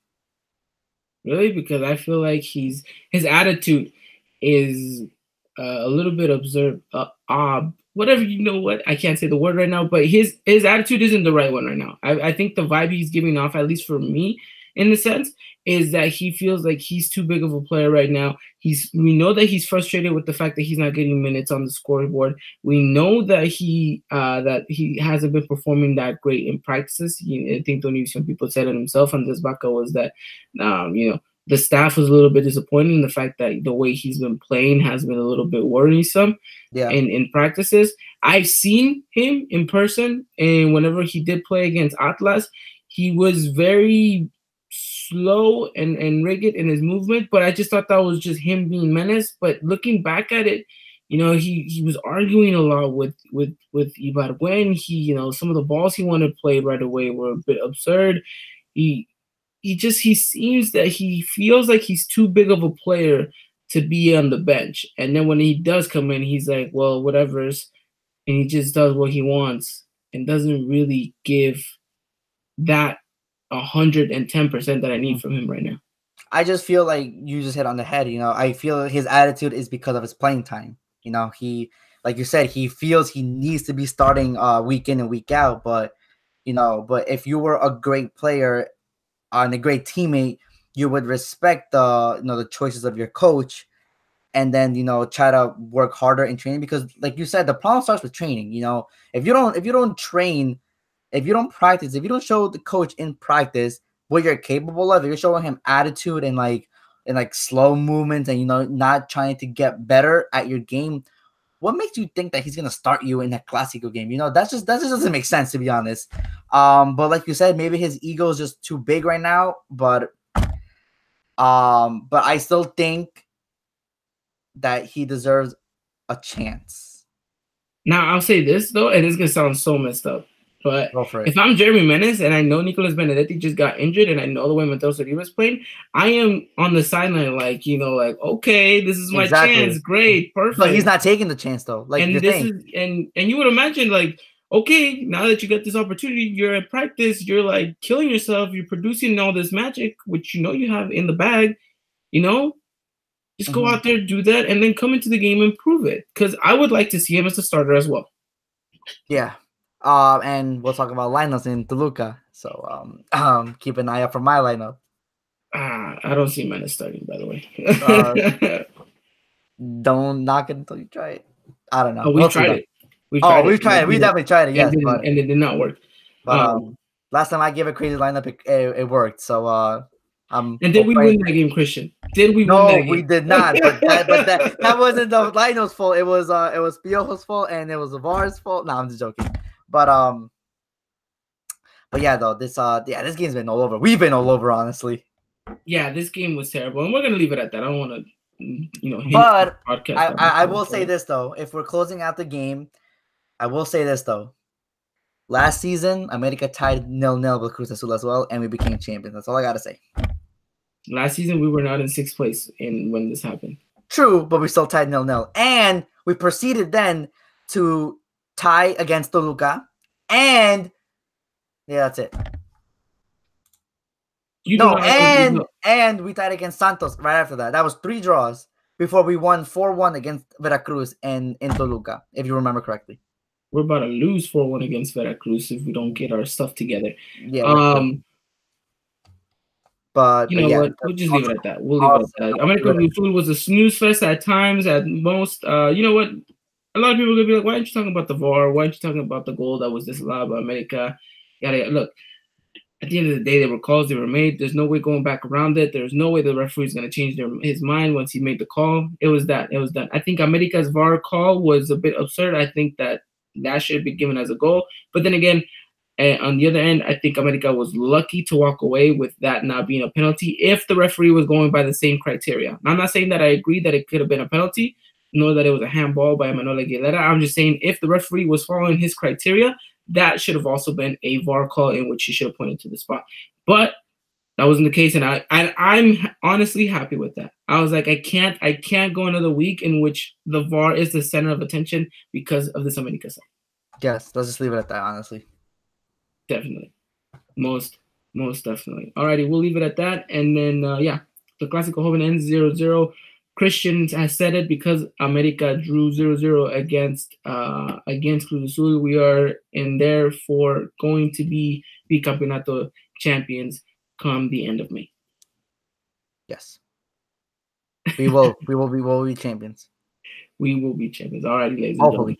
Really? Because I feel like his attitude is a little bit absurd, whatever, what, I can't say the word right now, but his attitude isn't the right one right now. I think the vibe he's giving off, at least for me, in the sense, is that he feels like he's too big of a player right now. We know that he's frustrated with the fact that he's not getting minutes on the scoreboard. We know that he hasn't been performing that great in practices. I think some people said it himself on this Baca was that, the staff was a little bit disappointed in the fact that the way he's been playing has been a little bit worrisome in practices. I've seen him in person, and whenever he did play against Atlas, he was very slow and rigid in his movement, but I just thought that was just him being Menez. But looking back at it, he was arguing a lot with Ibargüen. He, some of the balls he wanted played right away were a bit absurd. He seems that he feels like he's too big of a player to be on the bench. And then when he does come in, he's like, well, whatever's, and he just does what he wants and doesn't really give that 110% that I need from him right now. I just feel like you just hit on the head. I feel his attitude is because of his playing time. He, like you said, he feels he needs to be starting week in and week out. But if you were a great player and a great teammate, you would respect the choices of your coach, and then try to work harder in training, because like you said, the problem starts with training. If you don't train, if you don't practice, if you don't show the coach in practice what you're capable of, if you're showing him attitude and like slow movements and not trying to get better at your game, what makes you think that he's gonna start you in a Clásico game? That just doesn't make sense, to be honest. But like you said, maybe his ego is just too big right now. But I still think that he deserves a chance. Now I'll say this though, and it's gonna sound so messed up, but if I'm Jeremy Menez and I know Nicolas Benedetti just got injured and I know the way Mateo Uribe is playing, I am on the sideline like, okay, this is my chance. Great, perfect. But he's not taking the chance though. Like, and this is and you would imagine like, okay, now that you get this opportunity, you're at practice, you're like killing yourself, you're producing all this magic, which you have in the bag, just go out there, do that, and then come into the game and prove it. Because I would like to see him as a starter as well. Yeah. And we'll talk about lineups in Toluca. So keep an eye out for my lineup. I don't see Menez starting, by the way. Don't knock it until you try it. I don't know. Oh, we've tried it. We've tried it. We definitely tried it. Yes, and it did not work. But last time I gave a crazy lineup, it worked. So and did we win that game, Christian? Did we win that game? No, we did not. But that wasn't the Lionel's fault. It was Piojo's fault and it was VAR's fault. No, I'm just joking. But yeah, though this game's been all over. We've been all over, honestly. Yeah, this game was terrible, and we're gonna leave it at that. I don't want to, But I will say this though: if we're closing out the game, I will say this though: Last season, America tied 0-0 with Cruz Azul as well, and we became champions. That's all I gotta say. Last season, we were not in sixth place when this happened. True, but we still tied 0-0. And we proceeded then to tie against Toluca. And yeah, that's it. And we tied against Santos right after that. That was 3 draws before we won 4-1 against Veracruz in Toluca, if you remember correctly. We're about to lose 4-1 against Veracruz if we don't get our stuff together. Yeah. But you know what? We'll just leave it at that. We'll leave it at that. America Food was a snooze fest at times. At most, you know what? A lot of people are gonna be like, "Why aren't you talking about the VAR? Why aren't you talking about the goal that was disallowed by America?" Yada. Look, at the end of the day, they were calls. They were made. There's no way going back around it. There's no way the referee is gonna change his mind once he made the call. It was that. It was done. I think America's VAR call was a bit absurd. I think that should be given as a goal. But then again, on the other end, I think America was lucky to walk away with that not being a penalty if the referee was going by the same criteria. I'm not saying that I agree that it could have been a penalty, nor that it was a handball by Manuel Aguilera. I'm just saying if the referee was following his criteria, that should have also been a VAR call in which he should have pointed to the spot. But that wasn't the case, and I'm honestly happy with that. I was like, I can't go another week in which the VAR is the center of attention because of this America side. Yes, let's just leave it at that, honestly. Definitely. Most definitely. Alrighty, we'll leave it at that. And then, the Clásico Joven ends 0-0. Christian has said it because America drew 0-0 against Cruz Azul. We are in there for going to be Bicampeonato champions come the end of May. Yes. We will be champions. We will be champions. Alrighty, ladies and gentlemen.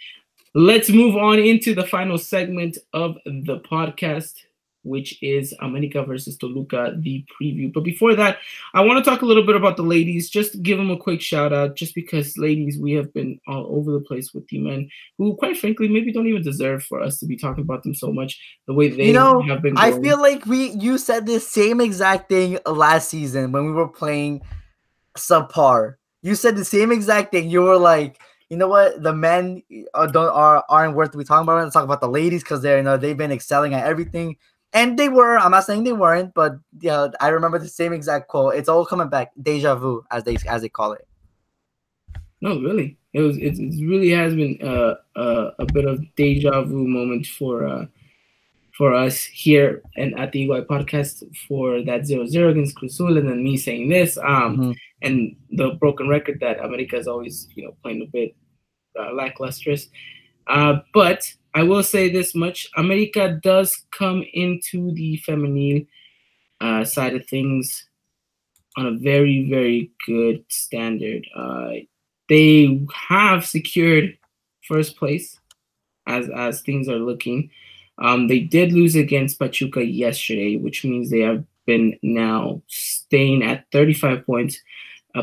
Let's move on into the final segment of the podcast, which is America versus Toluca, the preview. But before that, I want to talk a little bit about the ladies, just to give them a quick shout out, just because, ladies, we have been all over the place with the men who, quite frankly, maybe don't even deserve for us to be talking about them so much the way they have been going. I feel like you said this same exact thing last season when we were playing subpar. You said the same exact thing. You were like, you know what? The men aren't worth to be talking about. Let's talk about the ladies because they've been excelling at everything, and they were. I'm not saying they weren't, but yeah, I remember the same exact quote. It's all coming back, deja vu, as they call it. No, really, it really has been a bit of deja vu moment for us here and at the EY podcast for that 0-0 against Cruz Azul, and then me saying this, and the broken record that America is always, playing a bit lacklustrous. But I will say this much: America does come into the feminine side of things on a very, very good standard. They have secured first place as things are looking. They did lose against Pachuca yesterday, which means they have been now staying at 35 points.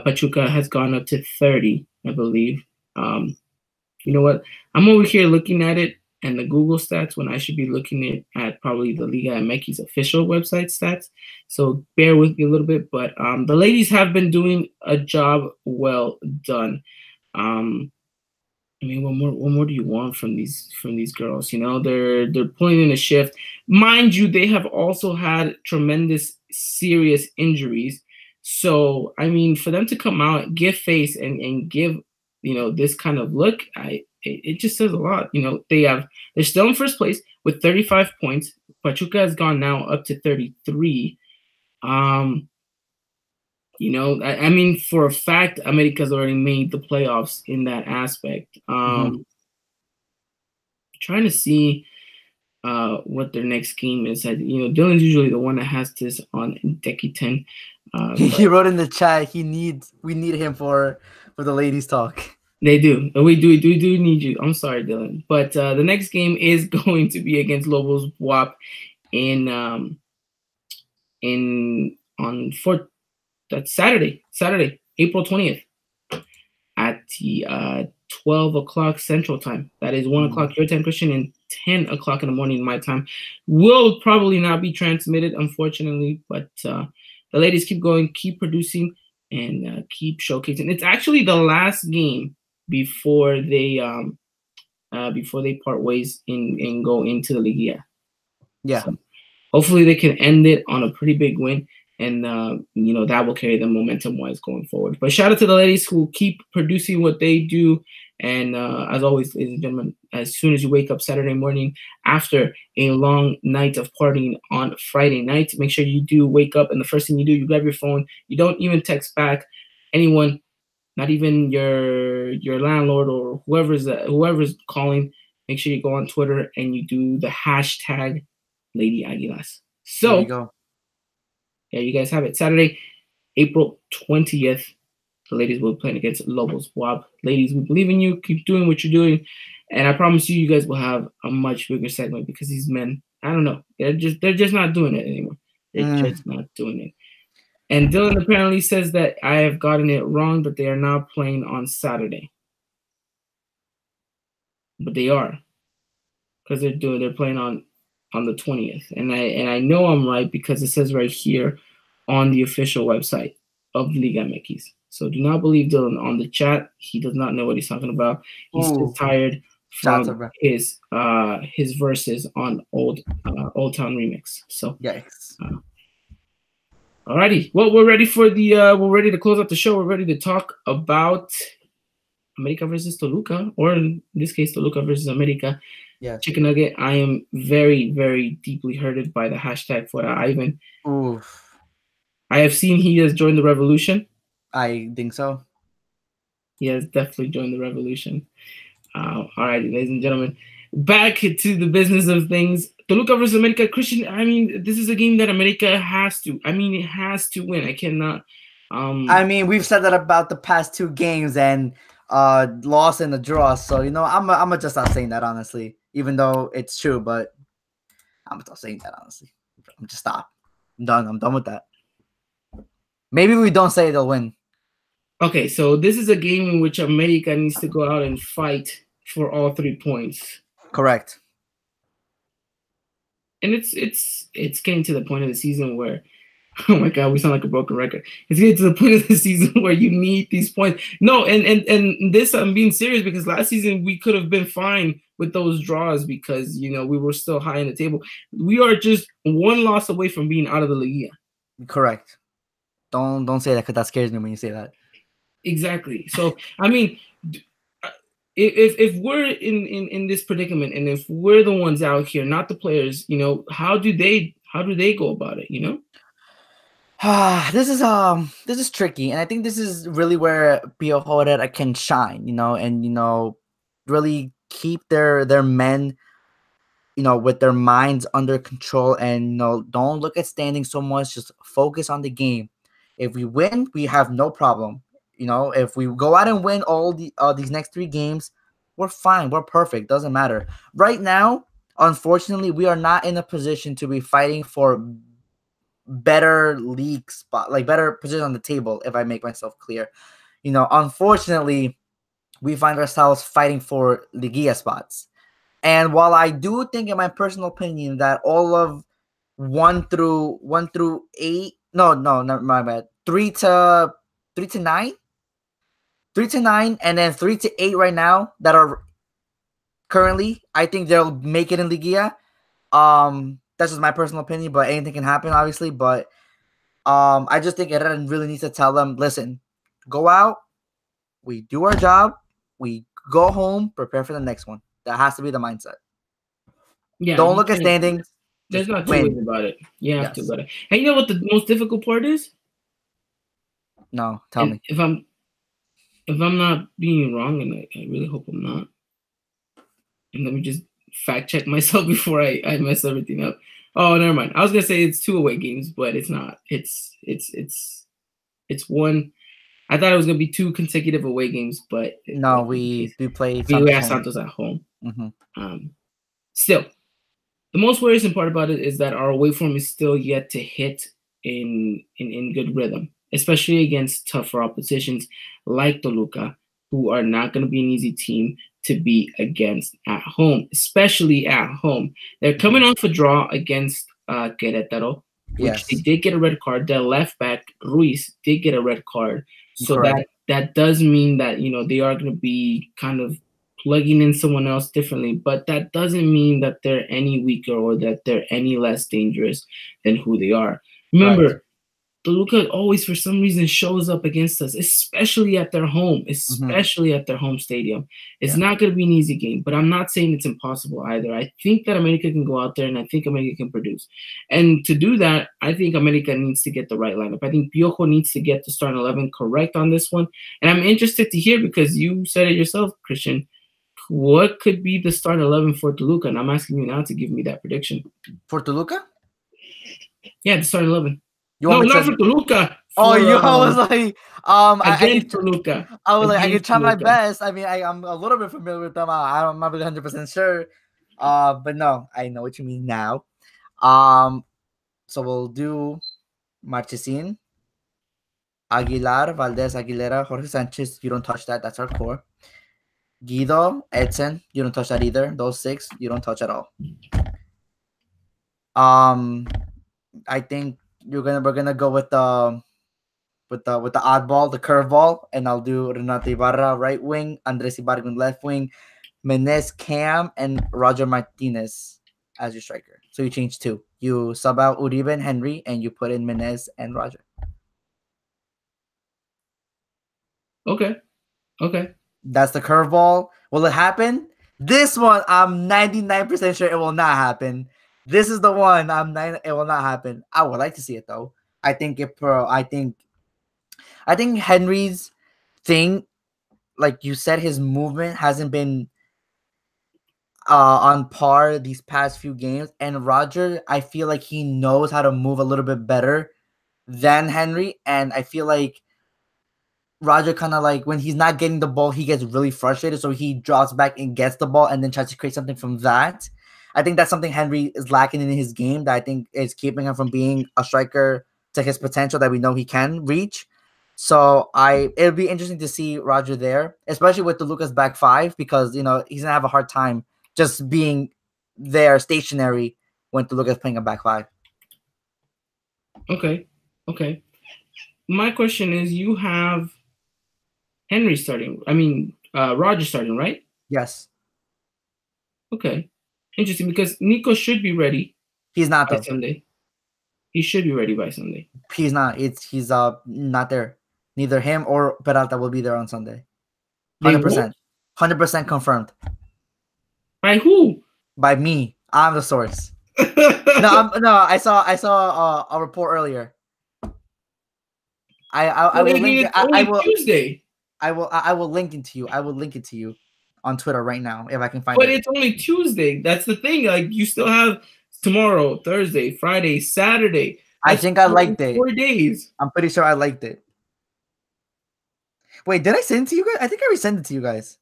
Pachuca has gone up to 30, I believe. You know what? I'm over here looking at it and the Google stats when I should be looking at probably the Liga MX's official website stats. So bear with me a little bit. But the ladies have been doing a job well done. I mean, what more do you want from these girls? They're pulling in a shift. Mind you, they have also had tremendous serious injuries. So, I mean, for them to come out, give face and give, this kind of look, it just says a lot. They're still in first place with 35 points. Pachuca has gone now up to 33. I mean, for a fact, America's already made the playoffs in that aspect. Trying to see what their next game is. Dylan's usually the one that has this on Decky 10. He wrote in the chat we need him for the ladies talk. They do. We do need you. I'm sorry, Dylan. But the next game is going to be against Lobos WAP that's Saturday, April 20th at the 12 o'clock Central Time. That is 1 o'clock your time, Christian, and 10 o'clock in the morning my time. Will probably not be transmitted, unfortunately, but the ladies keep going, keep producing, and keep showcasing. It's actually the last game before they before they part ways and go into the Liga. Yeah. So hopefully they can end it on a pretty big win, and that will carry them momentum-wise going forward. But shout out to the ladies who keep producing what they do. And as always, ladies and gentlemen, as soon as you wake up Saturday morning after a long night of partying on Friday night, make sure you do wake up, and the first thing you do, you grab your phone. You don't even text back anyone, not even your landlord or whoever's calling. Make sure you go on Twitter and you do the hashtag Lady Aguilas. So there you go. Yeah, you guys have it. Saturday, April 20th. The ladies will be playing against Lobos WAP. Ladies, we believe in you. Keep doing what you're doing. And I promise you guys will have a much bigger segment because these men, I don't know, they're just not doing it anymore. They're just not doing it. And Dylan apparently says that I have gotten it wrong, that they are now playing on Saturday. But they are. Because they're playing on the 20th. And I know I'm right because it says right here on the official website of Liga MX. So do not believe Dylan on the chat. He does not know what he's talking about. He's just tired from his verses on Old Town Remix. So yikes. Alrighty. Well, we're ready to close out the show. We're ready to talk about America versus Toluca, or in this case, Toluca versus America. Yeah. Chicken Nugget, I am very, very deeply hurted by the hashtag for Ivan. Oof. I have seen he has joined the revolution. I think so. He has definitely joined the revolution. All right, ladies and gentlemen, back to the business of things. Toluca versus America. Christian, I mean, this is a game that America has to. I mean, it has to win. I cannot. I mean, we've said that about the past two games and loss and the draw. So I'm just not saying that honestly, even though it's true. But I'm not saying that honestly. I'm just stop. I'm done. I'm done with that. Maybe we don't say they'll win. Okay, so this is a game in which America needs to go out and fight for all 3 points. Correct. And it's getting to the point of the season where, oh my God, we sound like a broken record. It's getting to the point of the season where you need these points. No, and this, I'm being serious, because last season we could have been fine with those draws because, we were still high in the table. We are just one loss away from being out of the Liga. Correct. Don't say that, because that scares me when you say that. Exactly. So, I mean, if we're in this predicament, and if we're the ones out here, not the players, how do they go about it? This is tricky, and I think this is really where Pio Herrera can shine, and really keep their men, with their minds under control, and don't look at standing so much. Just focus on the game. If we win, we have no problem. If we go out and win all these next 3 games, we're fine. We're perfect. Doesn't matter. Right now, unfortunately, we are not in a position to be fighting for better league spot, like better position on the table, if I make myself clear. Unfortunately, we find ourselves fighting for Liga spots. And while I do think, in my personal opinion, that all of 1 through 8, no, not my bad, 3 to 9, 3 to 9, and then 3 to 8 right now that are currently, I think they'll make it in Liga. That's just my personal opinion, but anything can happen, obviously. But I just think Herrera really needs to tell them, listen, go out, we do our job, we go home, prepare for the next one. That has to be the mindset. Yeah. Don't look at standings. There's not two ways about it. You have to about it. And you know what the most difficult part is? No, tell me. If I'm not being wrong, and I really hope I'm not, and let me just fact check myself before I mess everything up. Oh, never mind. I was gonna say it's 2 away games, but it's not. It's 1. I thought it was gonna be 2 consecutive away games, but no, we played. We had Santos at home. Mm-hmm. Still, the most worrisome part about it is that our away form is still yet to hit in good rhythm, especially against tougher oppositions like Toluca, who are not going to be an easy team to be against at home, especially at home. They're coming off a draw against Querétaro, which they did get a red card. Their left back, Ruiz, did get a red card. So that does mean that, they are going to be kind of plugging in someone else differently, but that doesn't mean that they're any weaker or that they're any less dangerous than who they are. Right. Remember, Toluca always, for some reason, shows up against us, especially at their home, especially at their home stadium. It's not going to be an easy game, but I'm not saying it's impossible either. I think that America can go out there, and I think America can produce. And to do that, I think America needs to get the right lineup. I think Piojo needs to get the starting 11 correct on this one. And I'm interested to hear, because you said it yourself, Christian, what could be the starting 11 for Toluca? And I'm asking you now to give me that prediction. For Toluca? Yeah, the starting 11. You want No, me not to... for Toluca. Oh, For, you! I was like, against Toluca. I was like, I can Against try my Toluca. best. I mean, I'm a little bit familiar with them. I'm not really 100% sure. But no, I know what you mean now. So we'll do Marchesin, Aguilar, Valdez, Aguilera, Jorge Sanchez. You don't touch that. That's our core. Guido, Edson. You don't touch that either. Those 6, you don't touch at all. I think we're gonna go with the oddball, the curveball, and I'll do Renato Ibarra right wing, Andres Ibargüen left wing, Menez Cam, and Roger Martinez as your striker. So you change 2. You sub out Uribe and Henry, and you put in Menez and Roger. Okay. That's the curveball. Will it happen? This one, I'm 99% sure it will not happen. This is the one it will not happen. I would like to see it though. I think Henry's thing, like you said, his movement hasn't been on par these past few games. And Roger, I feel like he knows how to move a little bit better than Henry. And I feel like Roger kind of like when he's not getting the ball, he gets really frustrated. So he drops back and gets the ball and then tries to create something from that. I think that's something Henry is lacking in his game that I think is keeping him from being a striker to his potential that we know he can reach. So it'll be interesting to see Roger there, especially with the Lucas back 5, because he's gonna have a hard time just being there stationary when Toluca's playing a back 5. Okay. My question is, you have Henry starting. I mean, Roger starting, right? Yes. Okay. Interesting, because Nico should be ready. He's not by though. Sunday. He should be ready by Sunday. He's not. He's not there. Neither him or Peralta will be there on Sunday. 100%. 100% confirmed. By who? By me. I'm the source. I saw a report earlier. I will link it. I will Tuesday. I will link it to you. I will link it to you on Twitter right now if I can find it. But it. it's only Tuesday. That's the thing. Like, you still have tomorrow, Thursday, Friday, Saturday. I think I liked it. 4 days. I'm pretty sure I liked it. Wait, did I send it to you guys? I think I resent it to you guys.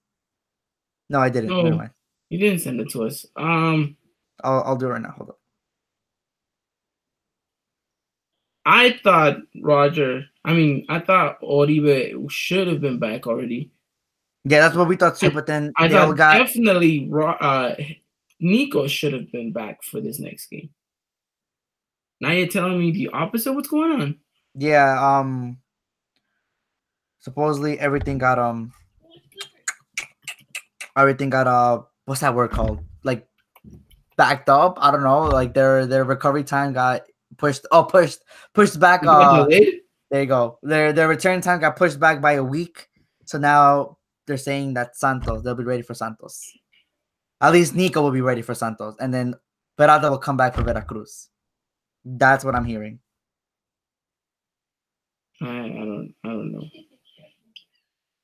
No, I didn't. No, never mind. You didn't send it to us. I'll do it right now. Hold on. I thought Oribe should have been back already. Yeah, that's what we thought too. But then I thought definitely Nico should have been back for this next game. Now you're telling me the opposite? What's going on? Yeah, supposedly everything got what's that word called? Like backed up. I don't know. Like their recovery time got pushed back. There you go. Their return time got pushed back by a week. So now they're saying that they'll be ready for Santos. At least Nico will be ready for Santos, and then Peralta will come back for Veracruz. That's what I'm hearing. I don't know.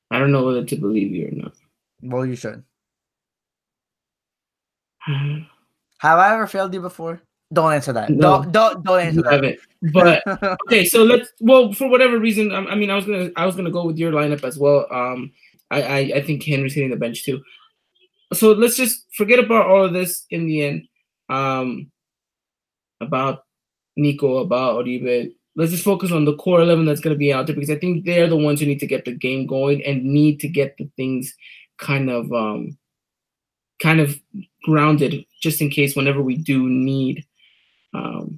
I don't know whether to believe you or not. Well, you should. Have I ever failed you before? Don't answer that. No. Don't answer that. But okay, so for whatever reason, I mean, I was gonna go with your lineup as well. I think Henry's hitting the bench too. So let's just forget about all of this in the end. About Nico, about Oribe. Let's just focus on the core 11 that's going to be out there, because I think they're the ones who need to get the game going and need to get the things kind of grounded, just in case whenever we do need a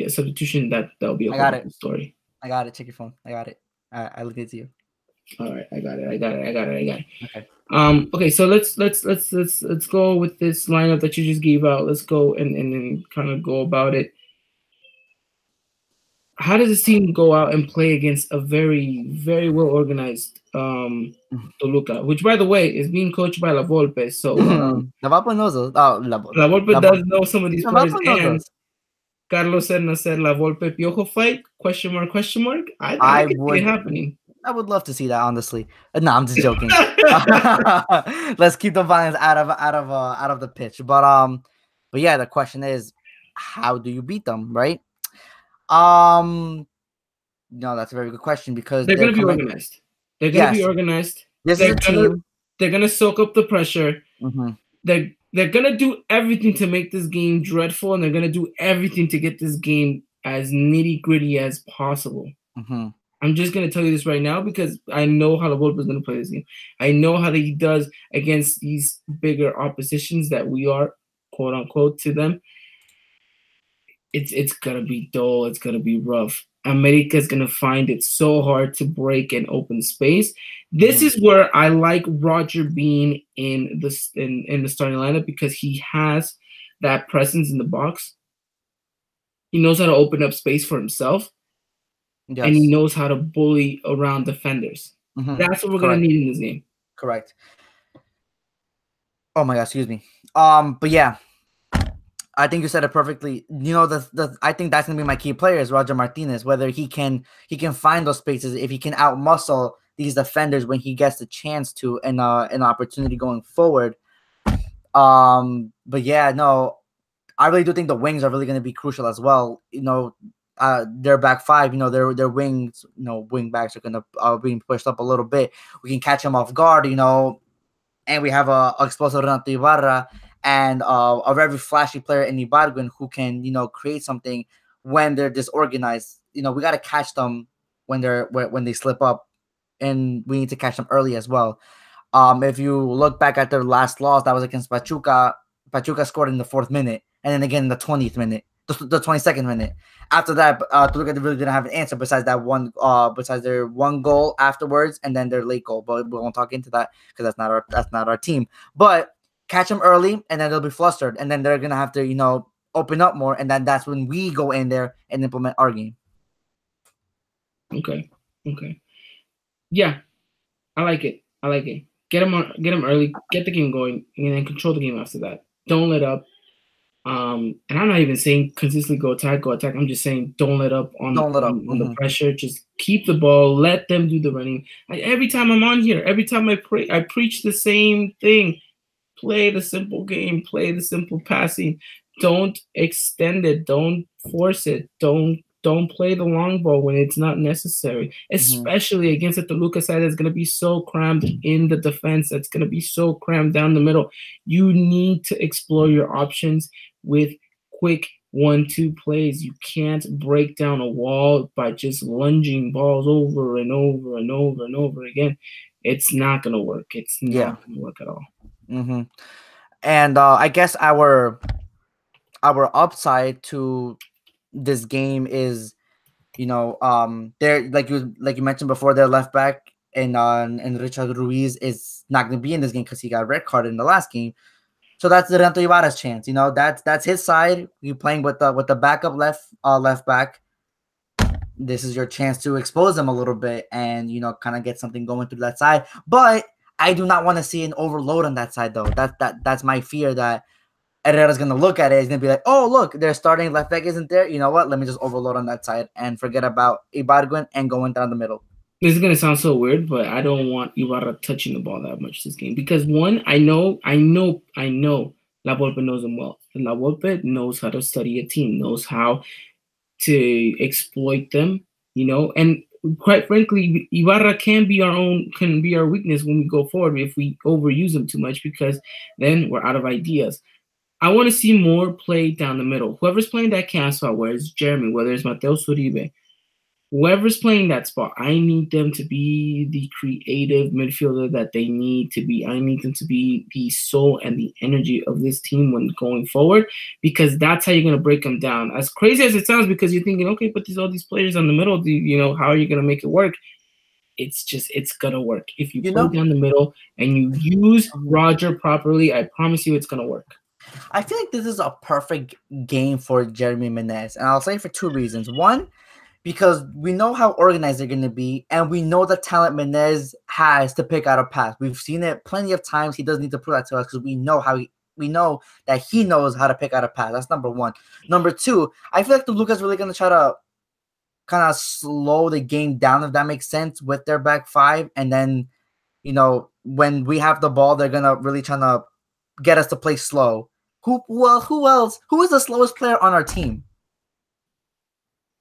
substitution, that'll be a whole story. I got it. Check your phone. I got it. I looked it to you. All right, I got it. Okay. Okay, so let's go with this lineup that you just gave out. Let's go and kind of go about it. How does this team go out and play against a very well organized Toluca, which by the way is being coached by La Volpe? So La Volpe knows us. Oh, La Volpe does know some of these La players, Volpe knows and us. Carlos Serna said La Volpe Piojo fight? Question mark? I can see it happening. I would love to see that, honestly. No, I'm just joking. Let's keep the violence out of the pitch. But yeah, the question is, how do you beat them, right? No, that's a very good question because they're gonna be organized. They're gonna be organized. This is a team. They're gonna soak up the pressure. Mm-hmm. They're gonna do everything to make this game dreadful, and they're gonna do everything to get this game as nitty gritty as possible. Mm-hmm. I'm just gonna tell you this right now because I know how the Volpe is gonna play this game. I know how he does against these bigger oppositions that we are, quote unquote, to them. It's gonna be dull. It's gonna be rough. America's gonna find it so hard to break and open space. This is where I like Roger being in the starting lineup because he has that presence in the box. He knows how to open up space for himself, and he knows how to bully around defenders. That's what we're gonna need in this game. Correct. Oh my God, excuse me. But yeah. I think you said it perfectly. You know, I think that's gonna be my key player is Roger Martinez. Whether he can find those spaces, if he can outmuscle these defenders when he gets the chance to, and an opportunity going forward. But yeah, no, I really do think the wings are really gonna be crucial as well. You know, their back five, you know, their wings, you know, wing backs are gonna being pushed up a little bit. We can catch them off guard, you know, and we have a explosive Renato Ibarra. And a very flashy player in Ibargüen who can, you know, create something when they're disorganized. You know, we got to catch them when they slip up, and we need to catch them early as well. If you look back at their last loss, that was against Pachuca. Pachuca scored in the 4th minute, and then again in the 20th minute, the 22nd minute. After that, Toluca really didn't have an answer besides that one, besides their one goal afterwards, and then their late goal. But we won't talk into that because that's not our team. But catch them early, and then they'll be flustered, and then they're gonna have to, you know, open up more, and then that's when we go in there and implement our game. Okay. Yeah, I like it. Get them early, get the game going, and then control the game after that. Don't let up. And I'm not even saying consistently go attack. I'm just saying don't let up on the pressure. Just keep the ball. Let them do the running. Every time I'm on here, every time I preach the same thing. Play the simple game. Play the simple passing. Don't extend it. Don't force it. Don't play the long ball when it's not necessary, especially against a Toluca side that's going to be so crammed in the defense, that's going to be so crammed down the middle. You need to explore your options with quick 1-2 plays. You can't break down a wall by just lunging balls over and over and over and over again. It's not going to work. It's not going to work at all. And I guess our upside to this game is, you know, they're like you mentioned before, their left back and Richard Ruiz is not going to be in this game because he got a red card in the last game. So that's the Renato Ibarra's chance. You know, that's his side. You're playing with the backup left back. This is your chance to expose them a little bit and, you know, kind of get something going through that side. But I do not want to see an overload on that side, though. That's my fear, that Herrera's going to look at it. He's going to be like, oh, look, their starting left back isn't there. You know what? Let me just overload on that side and forget about Ibargüen and going down the middle. This is going to sound so weird, but I don't want Ibarra touching the ball that much this game. Because, one, I know La Volpe knows him well. And La Volpe knows how to study a team, knows how to exploit them, you know. And quite frankly, Ibarra can be our weakness when we go forward if we overuse him too much, because then we're out of ideas. I want to see more play down the middle. Whoever's playing that cam spot, whether it's Jeremy, whether it's Mateo Uribe, whoever's playing that spot, I need them to be the creative midfielder that they need to be. I need them to be the soul and the energy of this team when going forward, because that's how you're going to break them down. As crazy as it sounds, because you're thinking, okay, but there's all these players on the middle, you know, how are you going to make it work? it's gonna work if you You play know, down the middle and you use Roger properly. I promise you, it's gonna work. I feel like this is a perfect game for Jeremy Menez, and I'll say for two reasons. One, because we know how organized they're going to be, and we know the talent Menez has to pick out a pass. We've seen it plenty of times. He doesn't need to prove that to us because we know we know that he knows how to pick out a pass. That's number one. Number two, I feel like Toluca's really going to try to kind of slow the game down, if that makes sense, with their back five, and then when we have the ball, they're gonna really trying to get us to play slow. Who else? Who is the slowest player on our team?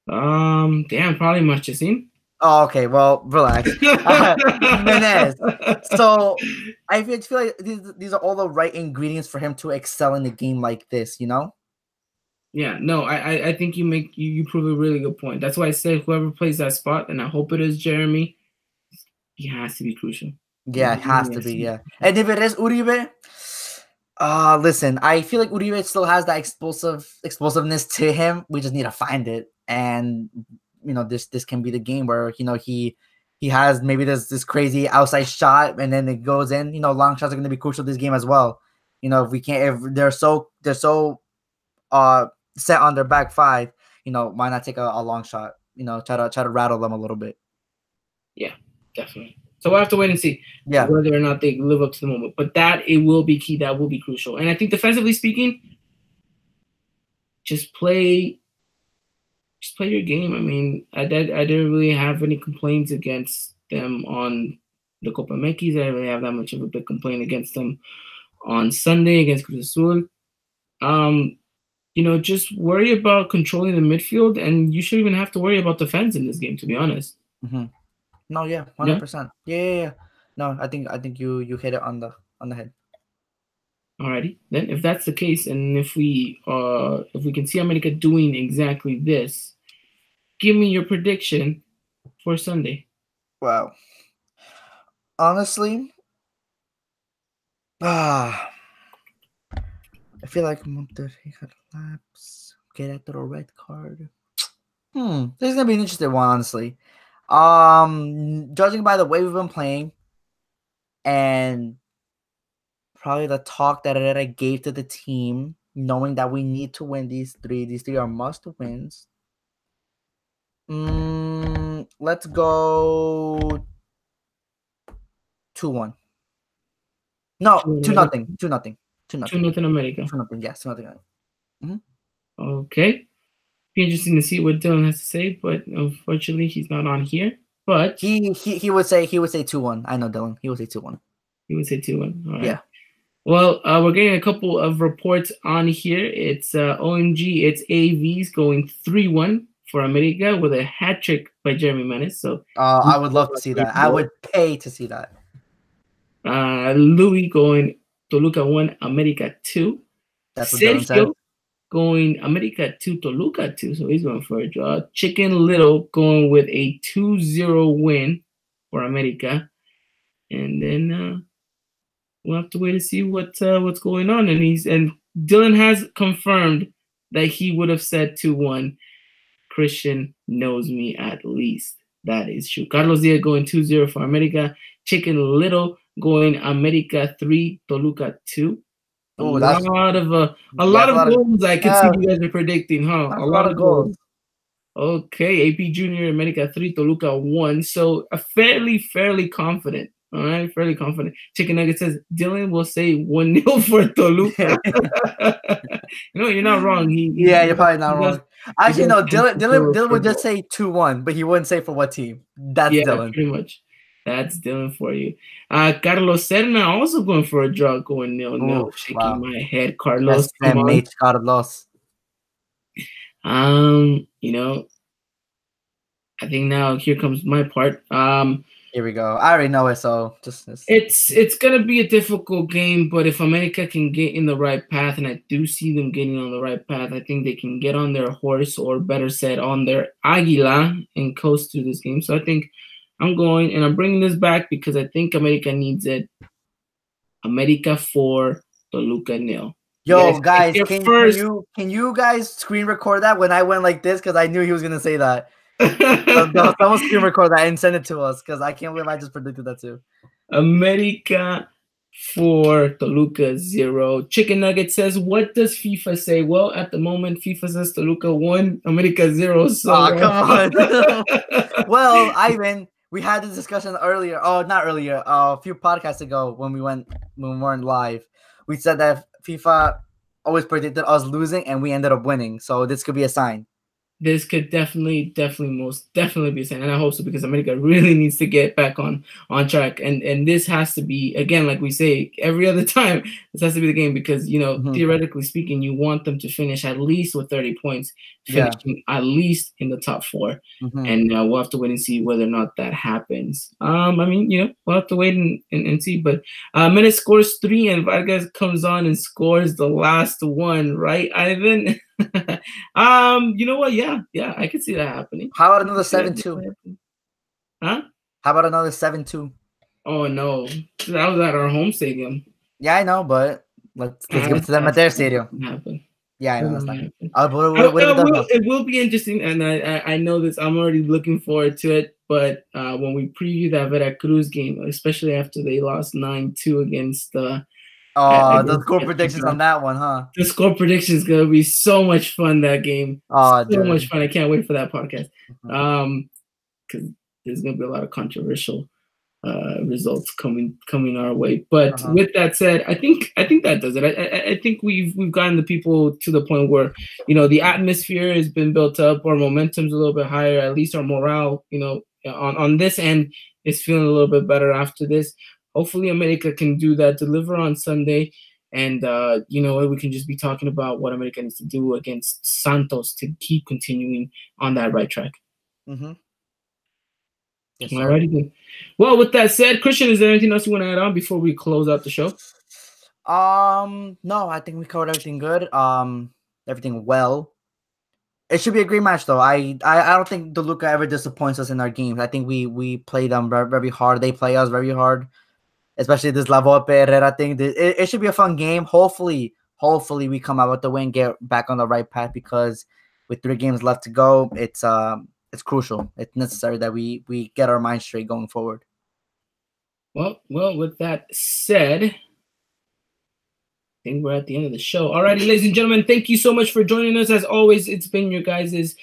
Damn, probably Marchesín. Oh, okay. Well, relax. Menez. So I feel like these are all the right ingredients for him to excel in a game like this, Yeah, no, I think you prove a really good point. That's why I said whoever plays that spot, and I hope it is Jeremy, he has to be crucial. Yeah, it has to be, yeah. And if it is Uribe, listen, I feel like Uribe still has that explosiveness to him. We just need to find it. And this can be the game where he has maybe this crazy outside shot and then it goes in. Long shots are going to be crucial this game as well. If they're so set on their back five, why not take a long shot? Try to rattle them a little bit. Yeah, definitely. So we'll have to wait and see whether or not they live up to the moment. But it will be key. That will be crucial. And I think defensively speaking, just play your game. I mean, I didn't really have any complaints against them on the Copa MX. I didn't really have that much of a big complaint against them on Sunday against Cruz Azul. Just worry about controlling the midfield, and you shouldn't even have to worry about defense in this game, to be honest. Mm-hmm. No, yeah, 100%. Yeah. No, I think you hit it on the head. Alrighty, then if that's the case, and if we can see America doing exactly this, give me your prediction for Sunday. Wow. Honestly, I feel like Monterrey had lapse. Get after a red card. This is gonna be an interesting one, honestly. Judging by the way we've been playing, and probably the talk that Herrera gave to the team, knowing that we need to win these three. These three are must wins. Let's go 2-1. No, 2-0. 2-0. 2-0 America. 2-0. Yes, 2-0. Okay. Be interesting to see what Dylan has to say, but unfortunately he's not on here. But he would say 2-1. I know Dylan. He would say 2-1. He would say 2-1. All right. Yeah. Well, we're getting a couple of reports on here. It's OMG. It's AVs going 3-1 for America with a hat trick by Jeremy Menez. So I would love to see that. I would pay to see that. Louis going Toluca 1, America 2. That's what Dylan said. Going America 2, Toluca 2. So he's going for a draw. Chicken Little going with a 2-0 win for America. And then we'll have to wait to see what's going on. And Dylan has confirmed that he would have said 2-1. Christian knows me at least. That is true. Carlos Diaz going 2-0 for America. Chicken Little going America 3, Toluca 2. A lot of goals I can see you guys are predicting, huh? A lot of goals. Okay, AP Junior, America 3, Toluca 1. So fairly confident. All right, fairly confident. Chicken Nugget says Dylan will say 1-0 for Toluca. You're not wrong. You're probably not wrong. Actually, no, Dylan would just say 2-1, but he wouldn't say for what team. That's Dylan. Pretty much. That's Dylan for you. Carlos Serna also going for a draw, going 0-0. Shaking my head. Carlos. Mate, Carlos. I think now here comes my part. Here we go. I already know it, so it's gonna be a difficult game, but if America can get in the right path, and I do see them getting on the right path, I think they can get on their horse, or better said, on their águila, and coast through this game. So I think I'm going, and I'm bringing this back because I think America needs it. America 4, Toluca 0. Yo, guys, can you guys screen record that when I went like this? Because I knew he was gonna say that. Someone screen record that and send it to us because I can't believe I just predicted that too. America 4, Toluca 0. Chicken Nugget says, what does FIFA say? Well, at the moment, FIFA says Toluca 1, America 0. So, come on. Well, Ivan, we had this discussion earlier. Oh, not earlier. A few podcasts ago when we weren't live. We said that FIFA always predicted us losing, and we ended up winning. So this could be a sign. This could definitely, most definitely be a sign, and I hope so, because America really needs to get back on track, and this has to be, again, like we say every other time, this has to be the game, because theoretically speaking, you want them to finish at least with 30 points, finishing at least in the top 4, and we'll have to wait and see whether or not that happens. I mean, we'll have to wait and see. But Menace scores 3, and Vargas comes on and scores the last one, right, Ivan? You know what? Yeah, I can see that happening. How about another 7-2? Huh? How about another 7-2? Oh no, that was at our home stadium. Yeah, I know, but let's give it to them at their stadium. Yeah, I know that's not happen. It will be interesting, and I know this. I'm already looking forward to it. But when we preview that Veracruz game, especially after they lost 9-2 against the the score predictions on that one, huh? The score prediction is gonna be so much fun, that game. So much fun. I can't wait for that podcast. Because there's gonna be a lot of controversial results coming our way. But with that said, I think that does it. I think we've gotten the people to the point where the atmosphere has been built up, our momentum's a little bit higher, at least our morale, on this end is feeling a little bit better after this. Hopefully America can do that, deliver on Sunday, and we can just be talking about what America needs to do against Santos to keep continuing on that right track. Yes, alrighty then. Well, with that said, Christian, is there anything else you want to add on before we close out the show? No, I think we covered everything good. Everything well. It should be a great match, though. I don't think Toluca ever disappoints us in our games. I think we play them very, very hard. They play us very hard, especially this La Volpe Herrera thing. It should be a fun game. Hopefully we come out with the win, get back on the right path, because with 3 games left to go, it's crucial. It's necessary that we get our mind straight going forward. Well, with that said, I think we're at the end of the show. Alrighty, ladies and gentlemen, thank you so much for joining us. As always, it's been your guys'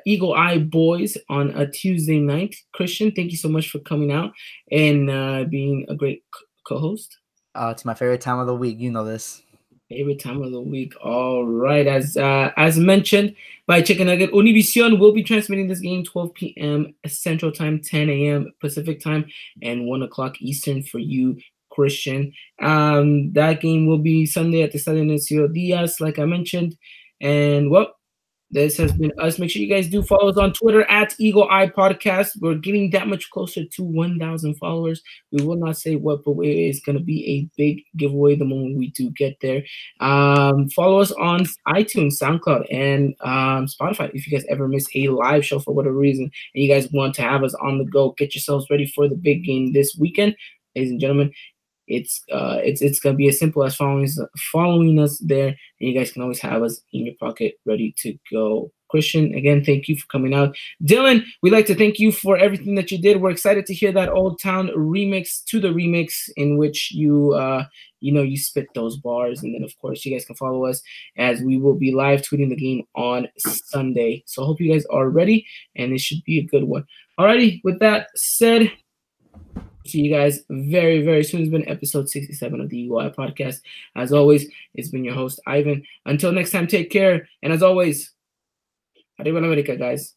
Eagle Eye Boys on a Tuesday night. Christian, thank you so much for coming out and being a great co-host. It's my favorite time of the week. You know this. Favorite time of the week. All right. As mentioned by Chicken Nugget, Univision will be transmitting this game 12 p.m. Central Time, 10 a.m. Pacific Time, and 1 o'clock Eastern for you, Christian. That game will be Sunday at the Estadio Necio Diaz, like I mentioned. And this has been us. Make sure you guys do follow us on Twitter at Eagle Eye Podcast. We're getting that much closer to 1,000 followers. We will not say what, but it's going to be a big giveaway the moment we do get there. Follow us on iTunes, SoundCloud, and Spotify. If you guys ever miss a live show for whatever reason and you guys want to have us on the go, get yourselves ready for the big game this weekend. Ladies and gentlemen, it's gonna be as simple as following us there, and you guys can always have us in your pocket ready to go. Christian, again, thank you for coming out. Dylan, we'd like to thank you for everything that you did. We're excited to hear that Old Town remix to the remix in which you spit those bars. And then of course you guys can follow us as we will be live tweeting the game on Sunday. So I hope you guys are ready, and it should be a good one. Alrighty, with that said, see you guys very, very soon. It's been episode 67 of the Eagle Eye Podcast. As always, it's been your host, Ivan. Until next time, take care. And as always, Arriba la América, guys.